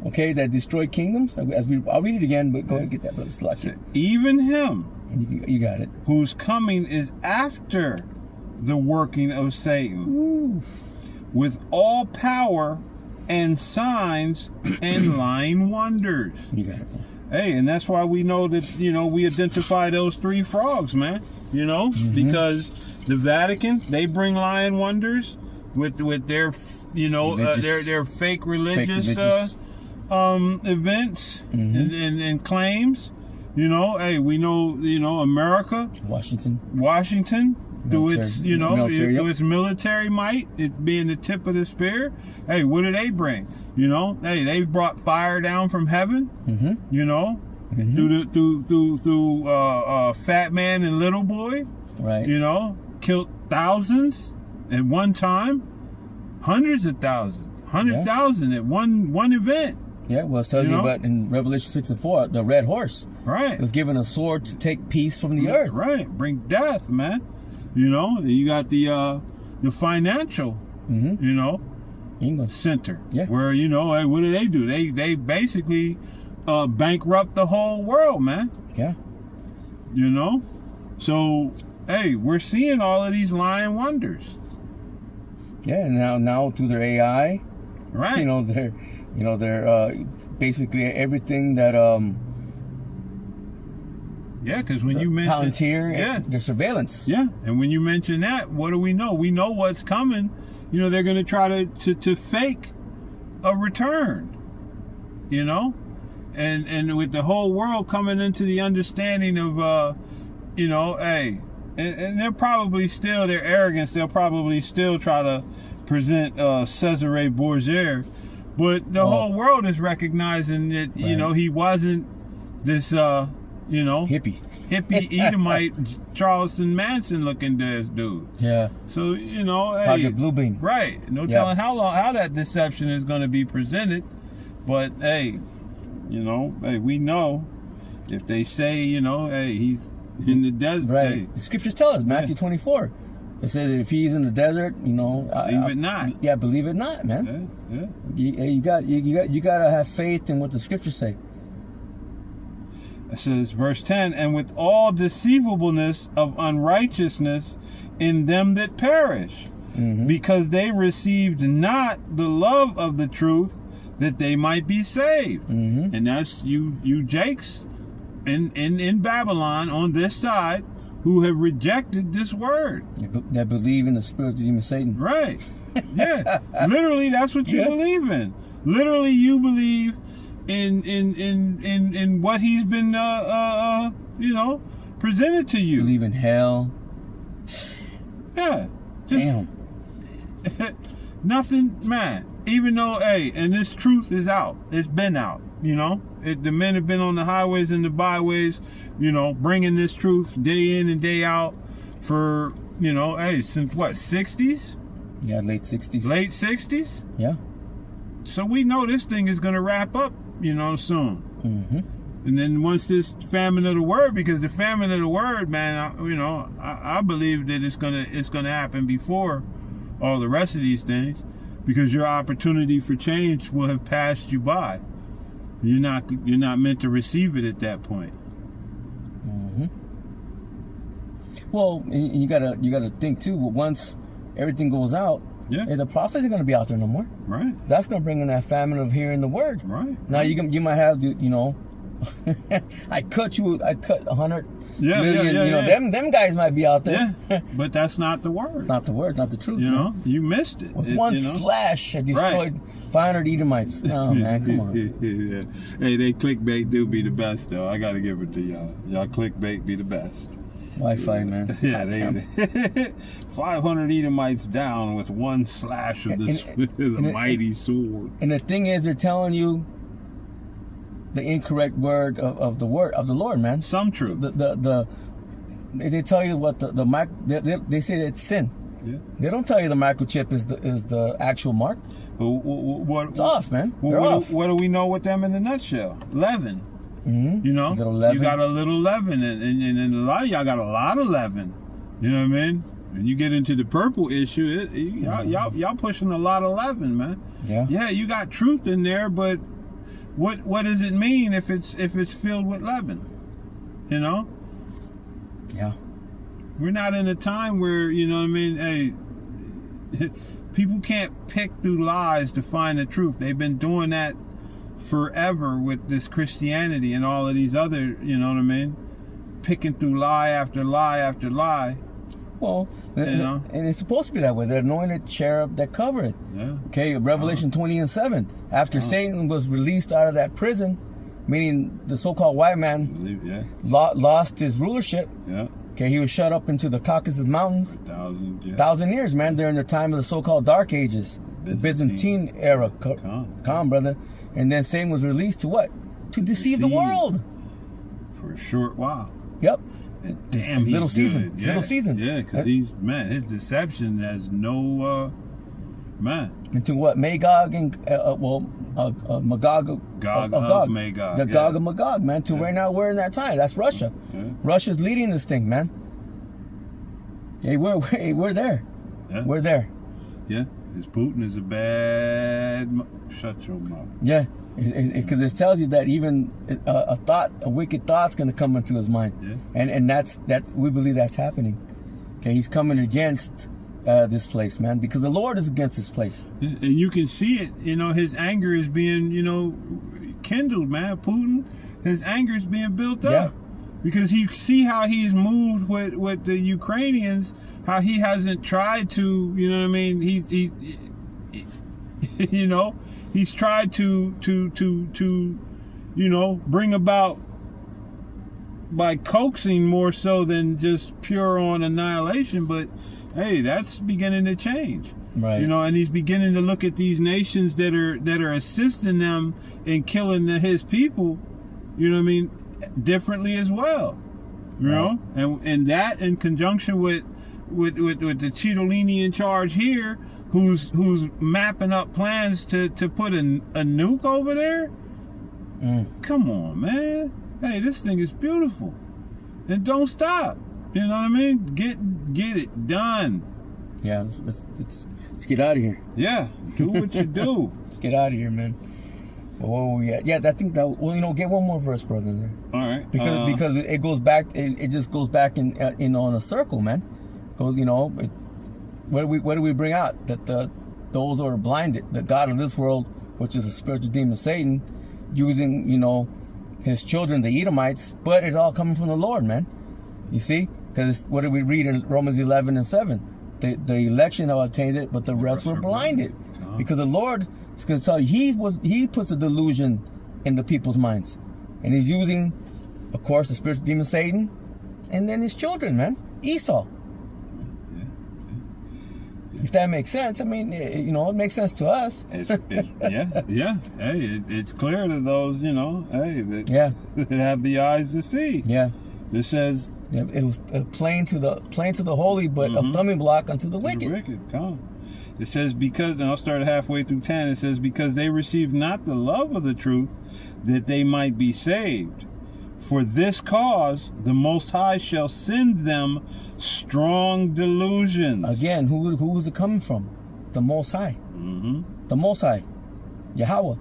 Okay, that destroyed kingdoms. I'll read it again, but go ahead and get that, brother Slucky. Even him. And you got it. Whose coming is after the working of Satan. Ooh. With all power and signs and lying wonders. You got it. Hey, and that's why we know that, you know, we identify those 3 frogs, man. You know, because the Vatican, they bring lying wonders with their, you know, their fake religious events and claims. You know, hey, we know, you know, America, Washington, through its, you know, military, through its military might, it being the tip of the spear. Hey, what do they bring? You know, hey, they've brought fire down from heaven. You know, through Fat Man and Little Boy. Right. You know, killed thousands at one time, hundreds of thousands, 100,000 at one event. Yeah, well, it tells you about in Revelation 6 and 4, the red horse. Right. Was given a sword to take peace from the earth. Right. Bring death, man. You know, you got the financial, you know, England center. Yeah. Where, you know, hey, what do? They basically bankrupt the whole world, man. Yeah. You know? So, hey, we're seeing all of these lying wonders. Yeah, and now through their AI, right? They're basically everything that yeah, because when you mention Palantir, their surveillance. Yeah, and when you mention that, what do we know? We know what's coming. You know, they're going to try to fake a return. You know, and with the whole world coming into the understanding of you know, hey. And they're probably still, their arrogance, they'll probably still try to present Cesare Borgia. But the whole world is recognizing that, you know, he wasn't this, you know, hippie Edomite, Charleston Manson looking dude. Yeah. So, you know, hey. Project Bluebeam. Right. No telling how that deception is going to be presented. But, hey, you know, hey, we know if they say, you know, hey, he's in the desert. Right. Hey. The scriptures tell us, Matthew 24. It says that if he's in the desert, you know, believe it not. Yeah, believe it not, man. Yeah. You gotta have faith in what the scriptures say. It says, verse 10, and with all deceivableness of unrighteousness in them that perish, because they received not the love of the truth, that they might be saved. And that's you Jakes in Babylon on this side who have rejected this word. That believe in the spirit of the demon Satan. Right. Yeah. Literally, that's what you believe in. Literally, you believe in what he's been you know, presented to you. Believe in hell. Yeah. Damn. Nothing, man. Even though, hey, and this truth is out. It's been out, you know. The men have been on the highways and the byways, you know, bringing this truth day in and day out for, you know, hey, since what, 60s? Yeah, late 60s. Late 60s? Yeah. So we know this thing is going to wrap up, you know, soon. And then once this famine of the word, because the famine of the word, man, I believe that it's gonna happen before all the rest of these things, because your opportunity for change will have passed you by. You're not meant to receive it at that point. Well, you gotta think too. Once everything goes out, the prophets are gonna be out there no more. Right. So that's gonna bring in that famine of hearing the word. Right. Now you might have to, you know, I cut 100 million. You know, them guys might be out there. Yeah. But that's not the word. Not the word, not the truth. You know, you missed it. With one slash, I destroyed 500 Edomites. Oh man, come on. Yeah. Hey, they clickbait do be the best though. I gotta give it to y'all. Y'all clickbait be the best. Wi-Fi, man. Yeah, they 500 Edomites down with one slash of the mighty sword. And the thing is, they're telling the incorrect word of the Lord, man. Some truth. They tell you what they say it's sin. Yeah. They don't tell you the microchip is the actual mark. But it's off, man. What do we know with them in a nutshell? Leaven. You know, you got a little leaven, and a lot of y'all got a lot of leaven. You know what I mean? When you get into the purple issue, y'all pushing a lot of leaven, man. Yeah, you got truth in there, but what does it mean if it's filled with leaven? You know? Yeah. We're not in a time where, you know what I mean, hey, people can't pick through lies to find the truth. They've been doing that forever with this Christianity and all of these other, you know what I mean, picking through lie after lie after lie. Well, and it's supposed to be that way. The anointed cherub that covereth. Yeah. Okay, Revelation 20:7. After Satan was released out of that prison, meaning the so-called white man lost his rulership. Yeah. Okay, he was shut up into the Caucasus Mountains. 1,000 years, man, during the time of the so-called Dark Ages, the Byzantine era. Come, brother. And then Satan was released to what? To deceive the world. For a short while. Yep. Damn, little season. Yeah. Little season. Yeah, because his deception has no, Into what? Magog and, Magog. Gog, Magog. The Gog and Magog, man. To right now, we're in that time. That's Russia. Yeah. Russia's leading this thing, man. Hey, we're there. Yeah. We're there. Yeah. Because Putin is a bad... Shut your mouth. Yeah. Because it tells you that even a wicked thought's going to come into his mind. Yeah. And we believe that's happening. Okay, he's coming against this place, man, because the Lord is against this place. Yeah. And you can see it, his anger is being, kindled, man. Putin, his anger is being built up. Yeah. Because you see how he's moved with the Ukrainians, how he hasn't tried to, he's tried to bring about by coaxing more so than just pure on annihilation. But hey, that's beginning to change. Right. And he's beginning to look at these nations that are assisting them in killing his people, differently as well. You know? And that in conjunction with the Cittadini in charge here, who's mapping up plans to put a nuke over there. Come on, man. Hey, this thing is beautiful. And don't stop. You know what I mean? Get it done. Yeah, let's get out of here. Yeah, do what you do. Let's get out of here, man. Well, where were we at? Yeah, I think that, get one more verse, brother, there. All right. Because it goes back, it just goes back in on a circle, man. Goes, what do we bring out? That those who are blinded, the God of this world, which is a spiritual demon, Satan, using, his children, the Edomites, but it's all coming from the Lord, man. You see? Because what did we read in Romans 11:7? The election have attained it, but the rest were blinded. Because the Lord is going to tell you, he puts a delusion in the people's minds. And he's using, of course, the spiritual demon Satan, and then his children, man. Esau. If that makes sense, I mean, it makes sense to us. Yeah. Hey, it's clear to those, that have the eyes to see. Yeah. This says it was plain to the holy, but a stumbling block unto the wicked. It says and I'll start halfway through 10. It says because they received not the love of the truth, that they might be saved. For this cause, the Most High shall send them strong delusions. Again, who is it coming from? The Most High. Mm-hmm. The Most High. Yahweh.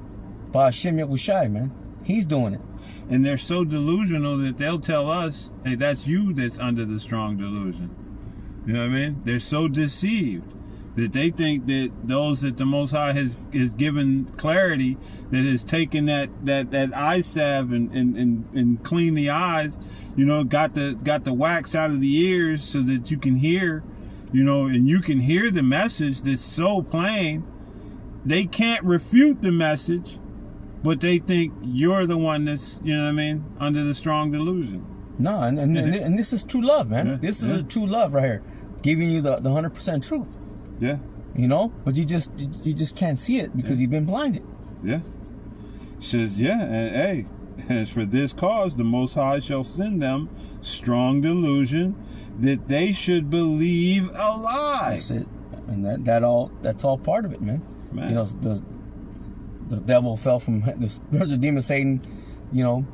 Ba'ashem Yahushai, man. He's doing it. And they're so delusional that they'll tell us, hey, that's you that's under the strong delusion. You know what I mean? They're so deceived that they think that those that the Most High has given clarity, that has taken that eye salve and cleaned the eyes, got the wax out of the ears so that you can hear, and you can hear the message that's so plain. They can't refute the message, but they think you're the one that's, under the strong delusion. No, and this is true love, man. Yeah, this is a true love right here, giving you the 100% truth. Yeah. But you just can't see it because you've been blinded. Yeah. It says, and hey, as for this cause, the Most High shall send them strong delusion, that they should believe a lie. That's it. And that's all part of it, man. The devil fell from the spiritual demon Satan,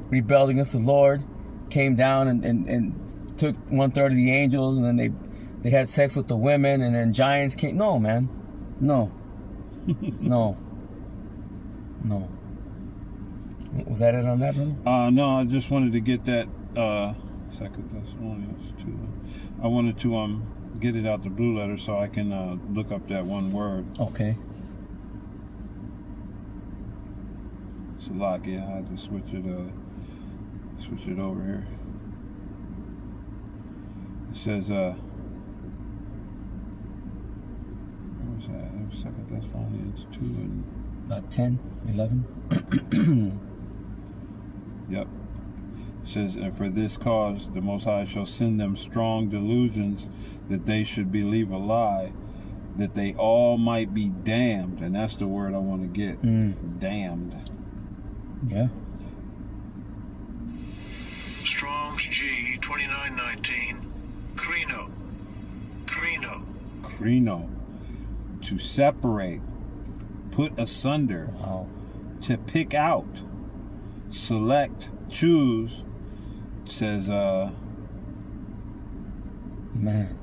rebelled against the Lord, came down and took 1/3 of the angels, and then they had sex with the women, and then giants came. No, man. No. No. Was that it on that, brother? No, I just wanted to get that 2 Thessalonians 2. I wanted to get it out the blue letter so I can look up that one word. Okay. Salak, I had to switch it over here. It says where was that? It was 2 Thessalonians 2 and about 10, 11. Yep. It says, and for this cause the Most High shall send them strong delusions, that they should believe a lie, that they all might be damned. And that's the word I want to get. Damned. Yeah. Strong's G 2919. Krino. Krino. To separate. Put asunder. Wow. To pick out. Select. Choose. It says, Man.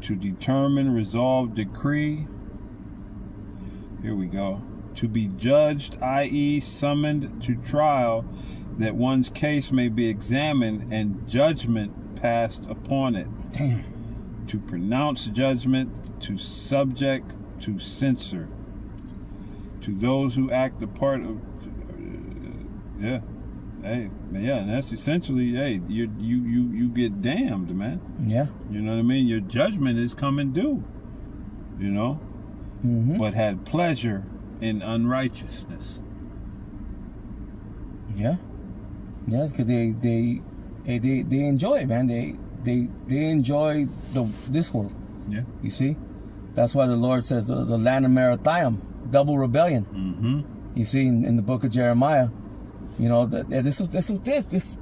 to determine, resolve, decree. Here we go. To be judged, i.e., summoned to trial, that one's case may be examined and judgment passed upon it. Damn. To pronounce judgment, to subject, to censor. To those who act the part of, yeah. Hey, yeah, and that's essentially, hey, you get damned, man. Yeah. You know what I mean? Your judgment is coming due. You know? But had pleasure in unrighteousness. Yeah. Yeah, because they enjoy it, man. They enjoy this world. Yeah. You see? That's why the Lord says the land of Merathaim, double rebellion. You see in the book of Jeremiah, you know, this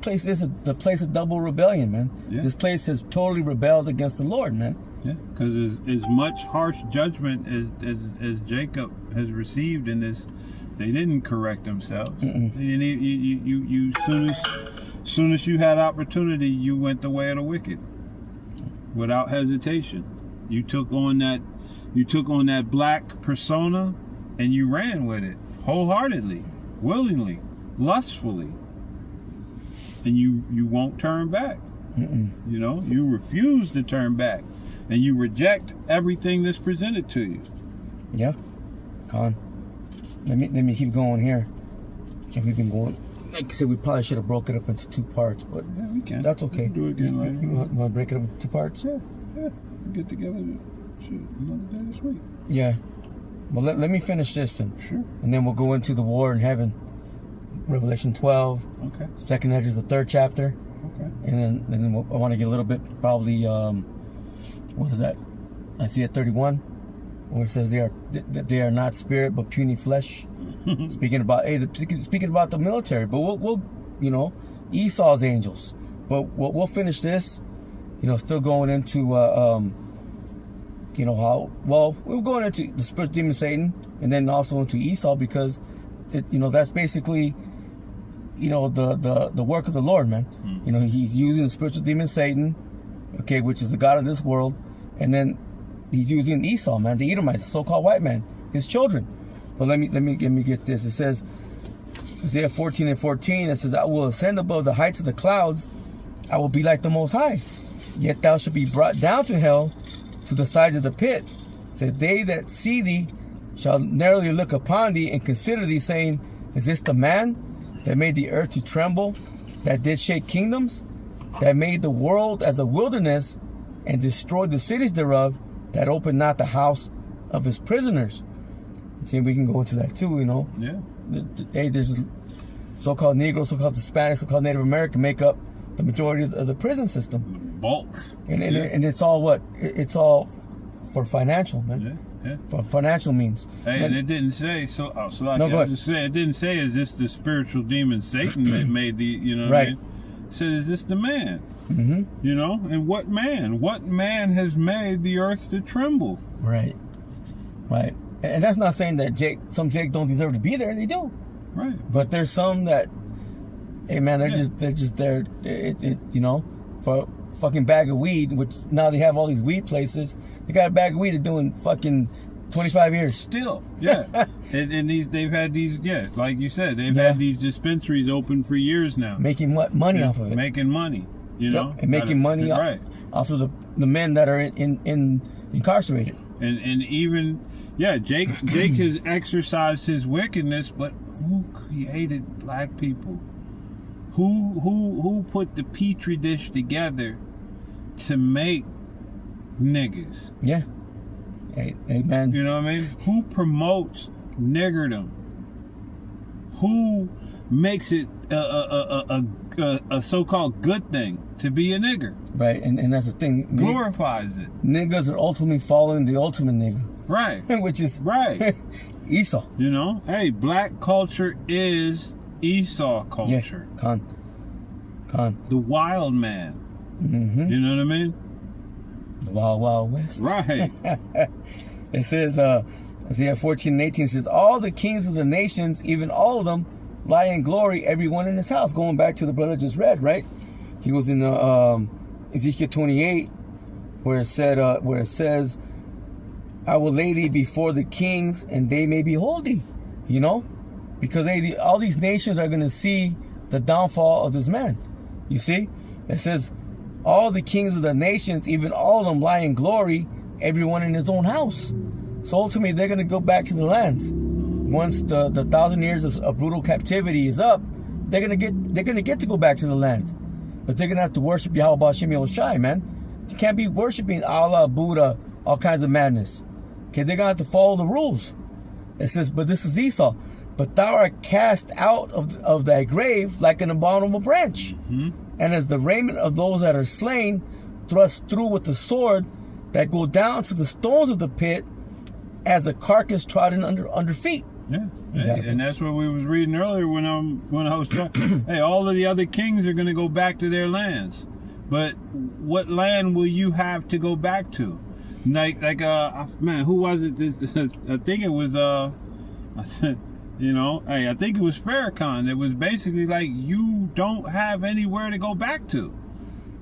place is the place of double rebellion, man. Yeah. This place has totally rebelled against the Lord, man. Yeah, because as much harsh judgment as Jacob has received in this, they didn't correct themselves. You soon as you had opportunity, you went the way of the wicked, without hesitation. You took on that black persona, and you ran with it wholeheartedly, willingly, lustfully, and you won't turn back. You know, you refuse to turn back, and you reject everything that's presented to you. Yeah. Con. Let me keep going here. We've been going. Like I said, we probably should have broke it up into 2 parts, but Yeah, we can. that's okay. We'll do it again later. You want to break it up into 2 parts? Yeah. We'll get together another day this week. Yeah. Well, let me finish this then. Sure. And then we'll go into the war in heaven. Revelation 12. Okay. Second Ezra is the 3rd chapter. Okay. And then I want to get a little bit, probably, what is that? I see at 31, where it says they are not spirit, but puny flesh. Speaking about the military, but we'll you know, Esau's angels. But we'll finish this, you know, still going into you know, how we're going into the spirit demon Satan, and then also into Esau, because you know, that's basically, you know, the work of the Lord, man. You know, he's using the spiritual demon Satan, okay, which is the god of this world, and then he's using Esau, man, the Edomites, the so-called white man, his children. But let me get this. It says, Isaiah 14:14. It says, I will ascend above the heights of the clouds. I will be like the Most High. Yet thou shalt be brought down to hell, to the sides of the pit. It says, they that see thee shall narrowly look upon thee and consider thee, saying, is this the man that made the earth to tremble, that did shake kingdoms, that made the world as a wilderness, and destroyed the cities thereof, that opened not the house of his prisoners? See, we can go into that too, you know. Yeah. Hey, there's so-called Negroes, so-called Hispanics, so-called Native American make up the majority of the prison system. Bulk. And it's all what? It's all for financial, man. Yeah. For financial means. Hey, and it didn't say so. No, go ahead. It didn't say, is this the spiritual demon Satan that made the, you know, right? What I mean? It said, is this the man? You know, and what man? What man has made the earth to tremble? Right. And that's not saying that some Jake don't deserve to be there. They do. Right. But there's some that, hey man, they're just there. You know, for a fucking bag of weed, which now they have all these weed places. They got a bag of weed they're doing fucking 25 years. Still, yeah. and they've had these, yeah, like you said, they've had these dispensaries open for years now. Making what money off of it? Making money, you know, and making money off of the men that are in incarcerated. And even, yeah, Jake has exercised his wickedness, but who created black people? Who put the petri dish together to make niggas? Yeah. Hey, man. You know what I mean? Who promotes niggerdom? Who makes it a so-called good thing to be a nigger. Right, and that's the thing. Glorifies it. Niggas are ultimately following the ultimate nigga. Right. Which is right. Esau. You know, hey, black culture is Esau culture. Yeah, Khan. The wild man. Mm-hmm. You know what I mean? The Wild Wild West. Right. It says, Isaiah 14:18 says, all the kings of the nations, even all of them, lie in glory, everyone in his house. Going back to the brother just read, right? He was in Ezekiel 28, where it says, I will lay thee before the kings, and they may behold thee. You know, because all these nations are going to see the downfall of this man. You see, it says, all the kings of the nations, even all of them, lie in glory, everyone in his own house. So ultimately, they're going to go back to the lands. Once the 1,000 years of brutal captivity is up, they're gonna get to go back to the lands, but they're gonna have to worship Yahweh Shem Shai, man. You can't be worshiping Allah, Buddha, all kinds of madness. Okay, they're gonna have to follow the rules. It says, but this is Esau. But thou art cast out of thy grave like an abominable branch, and as the raiment of those that are slain, thrust through with the sword, that go down to the stones of the pit, as a carcass trodden under feet. Yeah, and that's what we was reading earlier when I was talking. Hey, all of the other kings are going to go back to their lands, but what land will you have to go back to? Like man, who was it? I think it was you know, hey, I think it was Farrakhan. It was basically like you don't have anywhere to go back to.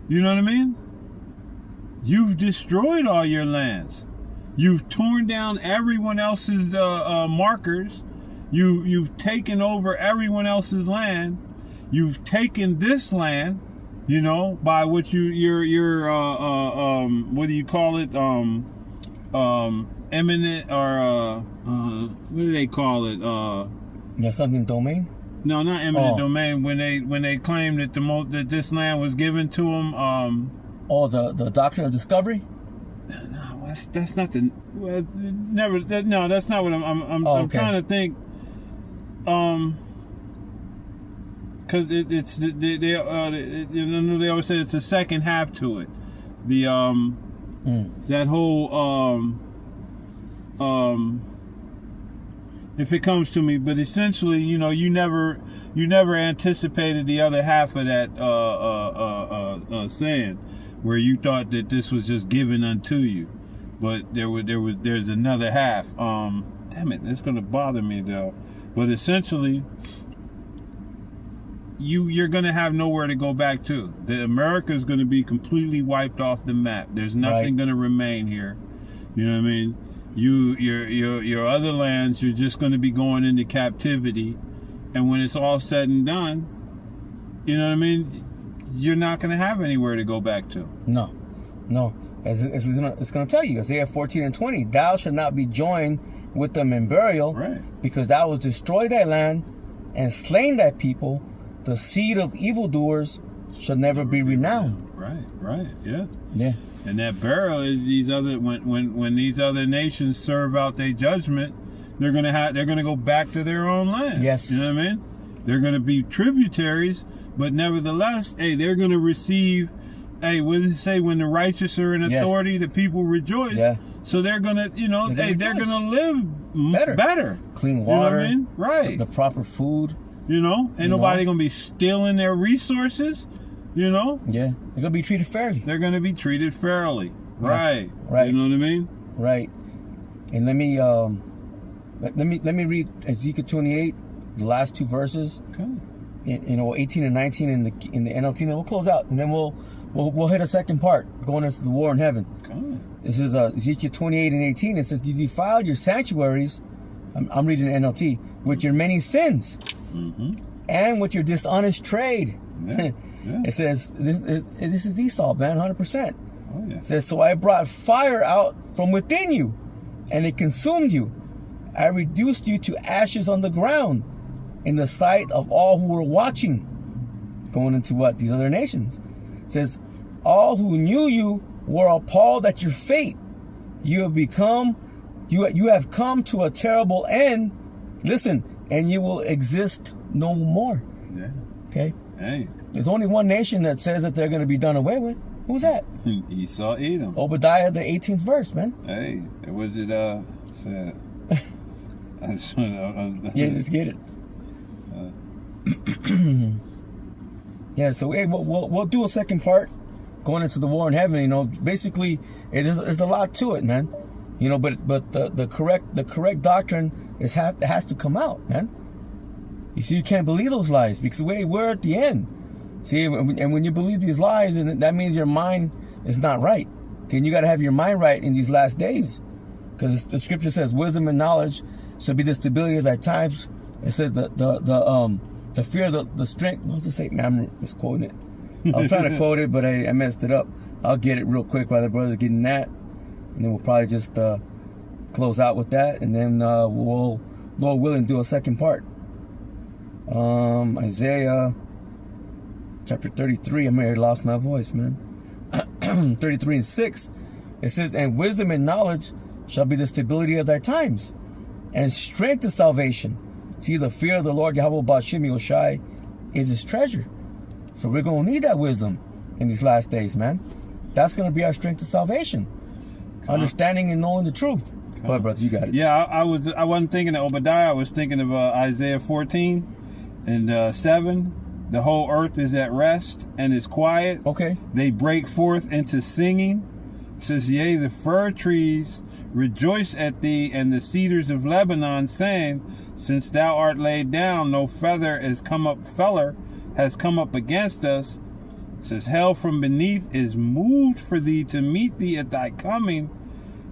You know what I mean? You've destroyed all your lands. You've torn down everyone else's markers. You've taken over everyone else's land. You've taken this land, you know, by what you're what do you call it? Eminent or what do they call it? Yeah, something domain. No, not eminent domain. When they claim that that this land was given to them. The doctrine of discovery. No, that's not the. Well, never. No, that's not what I'm okay. trying to think. Because it's they always say it's the second half to it. The that whole if it comes to me, but essentially, you know, you never anticipated the other half of that saying, where you thought that this was just given unto you, but there's another half. Damn it, it's gonna bother me though. But essentially, you're gonna have nowhere to go back to. America is gonna be completely wiped off the map. There's nothing gonna remain here. You know what I mean? Your other lands, you're just gonna be going into captivity, and when it's all said and done, you know what I mean? You're not going to have anywhere to go back to. No. It's going to tell you, Isaiah 14:20, thou shalt not be joined with them in burial, right? Because thou hast destroyed thy land and slain thy people. The seed of evildoers shall never be renowned. Right, yeah. And that burial is these other when these other nations serve out their judgment, they're gonna go back to their own land. Yes, you know what I mean? They're gonna be tributaries. But nevertheless, hey, they're going to receive, hey, what does it say? When the righteous are in authority, the people rejoice. Yeah. So they're going to, you know, they're going to live better. Clean water. You know what I mean? Right. The proper food. You know? Ain't nobody going to be stealing their resources, you know? Yeah. They're going to be treated fairly. They're going to be treated fairly. Right. Right. You know what I mean? Right. And let me read Ezekiel 28, the last two verses. Okay. 18 and 19 in the NLT, and then we'll close out, and then we'll hit a second part going into the war in heaven. Okay. This is Ezekiel 28 and 18. It says, "You defiled your sanctuaries." I'm reading NLT, with your many sins, and with your dishonest trade. Yeah. It says this is Esau, man, 100%. Oh, yeah. It says, "So I brought fire out from within you, and it consumed you. I reduced you to ashes on the ground, in the sight of all who were watching." Going into what? These other nations. It says, "All who knew you were appalled at your fate. You have come to a terrible end. Listen, and you will exist no more. Yeah. Okay? Hey. There's only one nation that says that they're going to be done away with. Who's that? Esau, Edom. Obadiah, the 18th verse, man. Hey, was it, said, yeah, let's get it. Yeah, so hey, we'll do a second part going into the war in heaven. You know, basically, there's a lot to it, man. You know, but the correct doctrine has to come out, man. You see, you can't believe those lies because we're at the end. See, and when you believe these lies, and that means your mind is not right. Okay, and you got to have your mind right in these last days, because the scripture says wisdom and knowledge shall be the stability of thy times. It says the fear of the strength. What was it say? Man, I'm just quoting it. I was trying to quote it, but I messed it up. I'll get it real quick while the brother's getting that, and then we'll probably just close out with that, and then we'll, Lord willing, do a second part. Isaiah chapter 33. I may have lost my voice, man. 33:6. It says, and wisdom and knowledge shall be the stability of thy times, and strength of salvation. See, the fear of the Lord Yahweh Bashim Yoshai is his treasure. So we're going to need that wisdom in these last days, man. That's going to be our strength of salvation. Understanding and knowing the truth. Go ahead, brother, you got it. Yeah, I wasn't thinking of Obadiah. I was thinking of Isaiah 14 and 7. The whole earth is at rest and is quiet. Okay. They break forth into singing. It says, yea, the fir trees rejoice at thee, and the cedars of Lebanon, saying, since thou art laid down, no feller has come up against us. It says, hell from beneath is moved for thee to meet thee at thy coming.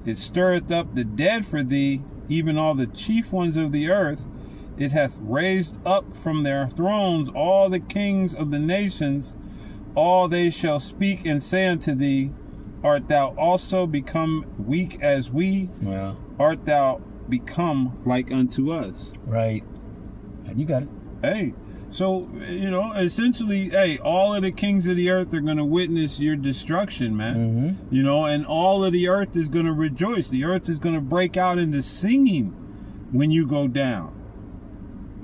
It stirreth up the dead for thee, even all the chief ones of the earth. It hath raised up from their thrones all the kings of the nations. All they shall speak and say unto thee, art thou also become weak as we? Yeah. Art thou become like unto us? Right. You got it. Hey, so, you know, essentially, hey, all of the kings of the earth are going to witness your destruction, man. Mm-hmm. You know, and all of the earth is going to rejoice. The earth is going to break out into singing when you go down.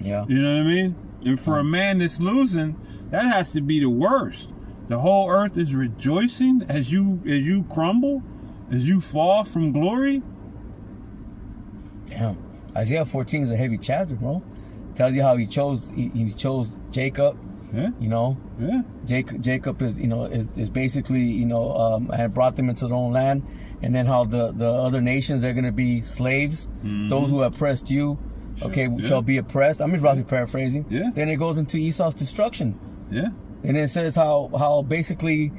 Yeah. You know what I mean? And for a man that's losing, that has to be the worst. The whole earth is rejoicing as you crumble, as you fall from glory. Damn. Isaiah 14 is a heavy chapter, bro. Tells you how he chose Jacob. Yeah. You know. Yeah. Jacob is basically and brought them into their own land, and then how the other nations are going to be slaves. Mm-hmm. Those who oppressed you. Okay, shall be oppressed. I'm just roughly paraphrasing. Yeah. Then it goes into Esau's destruction. Yeah. And it says how basically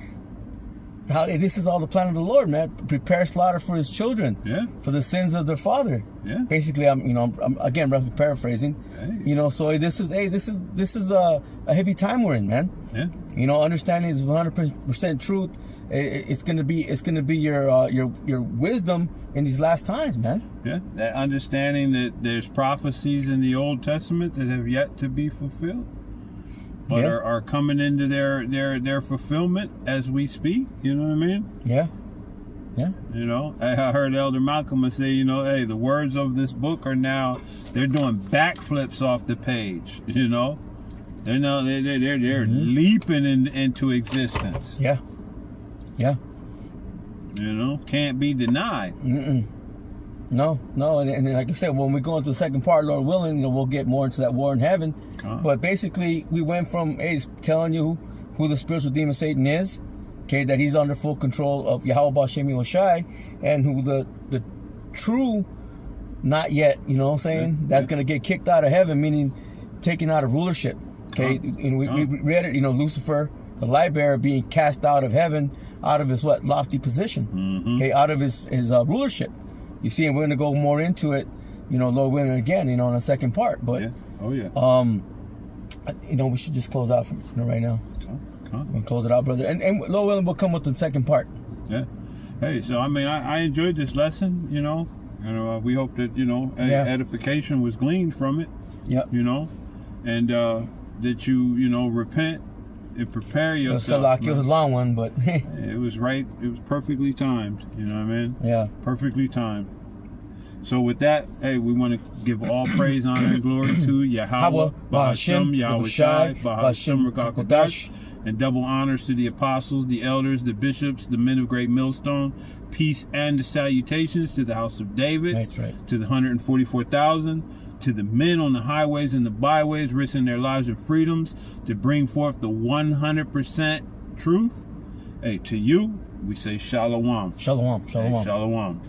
how this is all the plan of the Lord, man. Prepare slaughter for his children. Yeah. For the sins of their father. Yeah. Basically, I'm again roughly paraphrasing. Hey. You know, so this is a heavy time we're in, man. Yeah. You know, understanding is 100% truth. It's gonna be your wisdom in these last times, man. Yeah, that understanding that there's prophecies in the Old Testament that have yet to be fulfilled, but are coming into their fulfillment as we speak. You know what I mean? Yeah. Yeah. You know, I heard Elder Malcolm say, you know, hey, the words of this book they're doing backflips off the page. You know, they're leaping into existence. Yeah. Yeah. You know, can't be denied. No, and like I said, when we go into the second part, Lord willing, we'll get more into that war in heaven. But basically, we went from telling you who the spiritual demon Satan is, okay, that he's under full control of Yahweh Bashim Yoshai, and who the true, not yet, you know what I'm saying, that's going to get kicked out of heaven, meaning taken out of rulership. Okay, and we read it, Lucifer, the light bearer, being cast out of heaven, out of his lofty position, okay, out of his rulership. You see, and we're going to go more into it, Lord willing, again, in the second part. But we should just close out from right now. We'll close it out, brother, and Lord willing, we'll come with the second part. Yeah. Hey, so I mean, I enjoyed this lesson. We hope that edification was gleaned from it. Yeah. And that you repent and prepare yourself. It was a long one, but it was right. It was perfectly timed. You know what I mean? Yeah. Perfectly timed. So with that, hey, we want to give all praise, honor, and glory to Yahweh, Bahashem, Yahweh Shai, Bahashem Rakakadash, and double honors to the apostles, the elders, the bishops, the men of Great Millstone. Peace and the salutations to the house of David. That's right. To the 144,000. To the men on the highways and the byways, risking their lives and freedoms to bring forth the 100% truth. Hey, to you, we say shalom. Shalom. Shalom. Hey, shalom.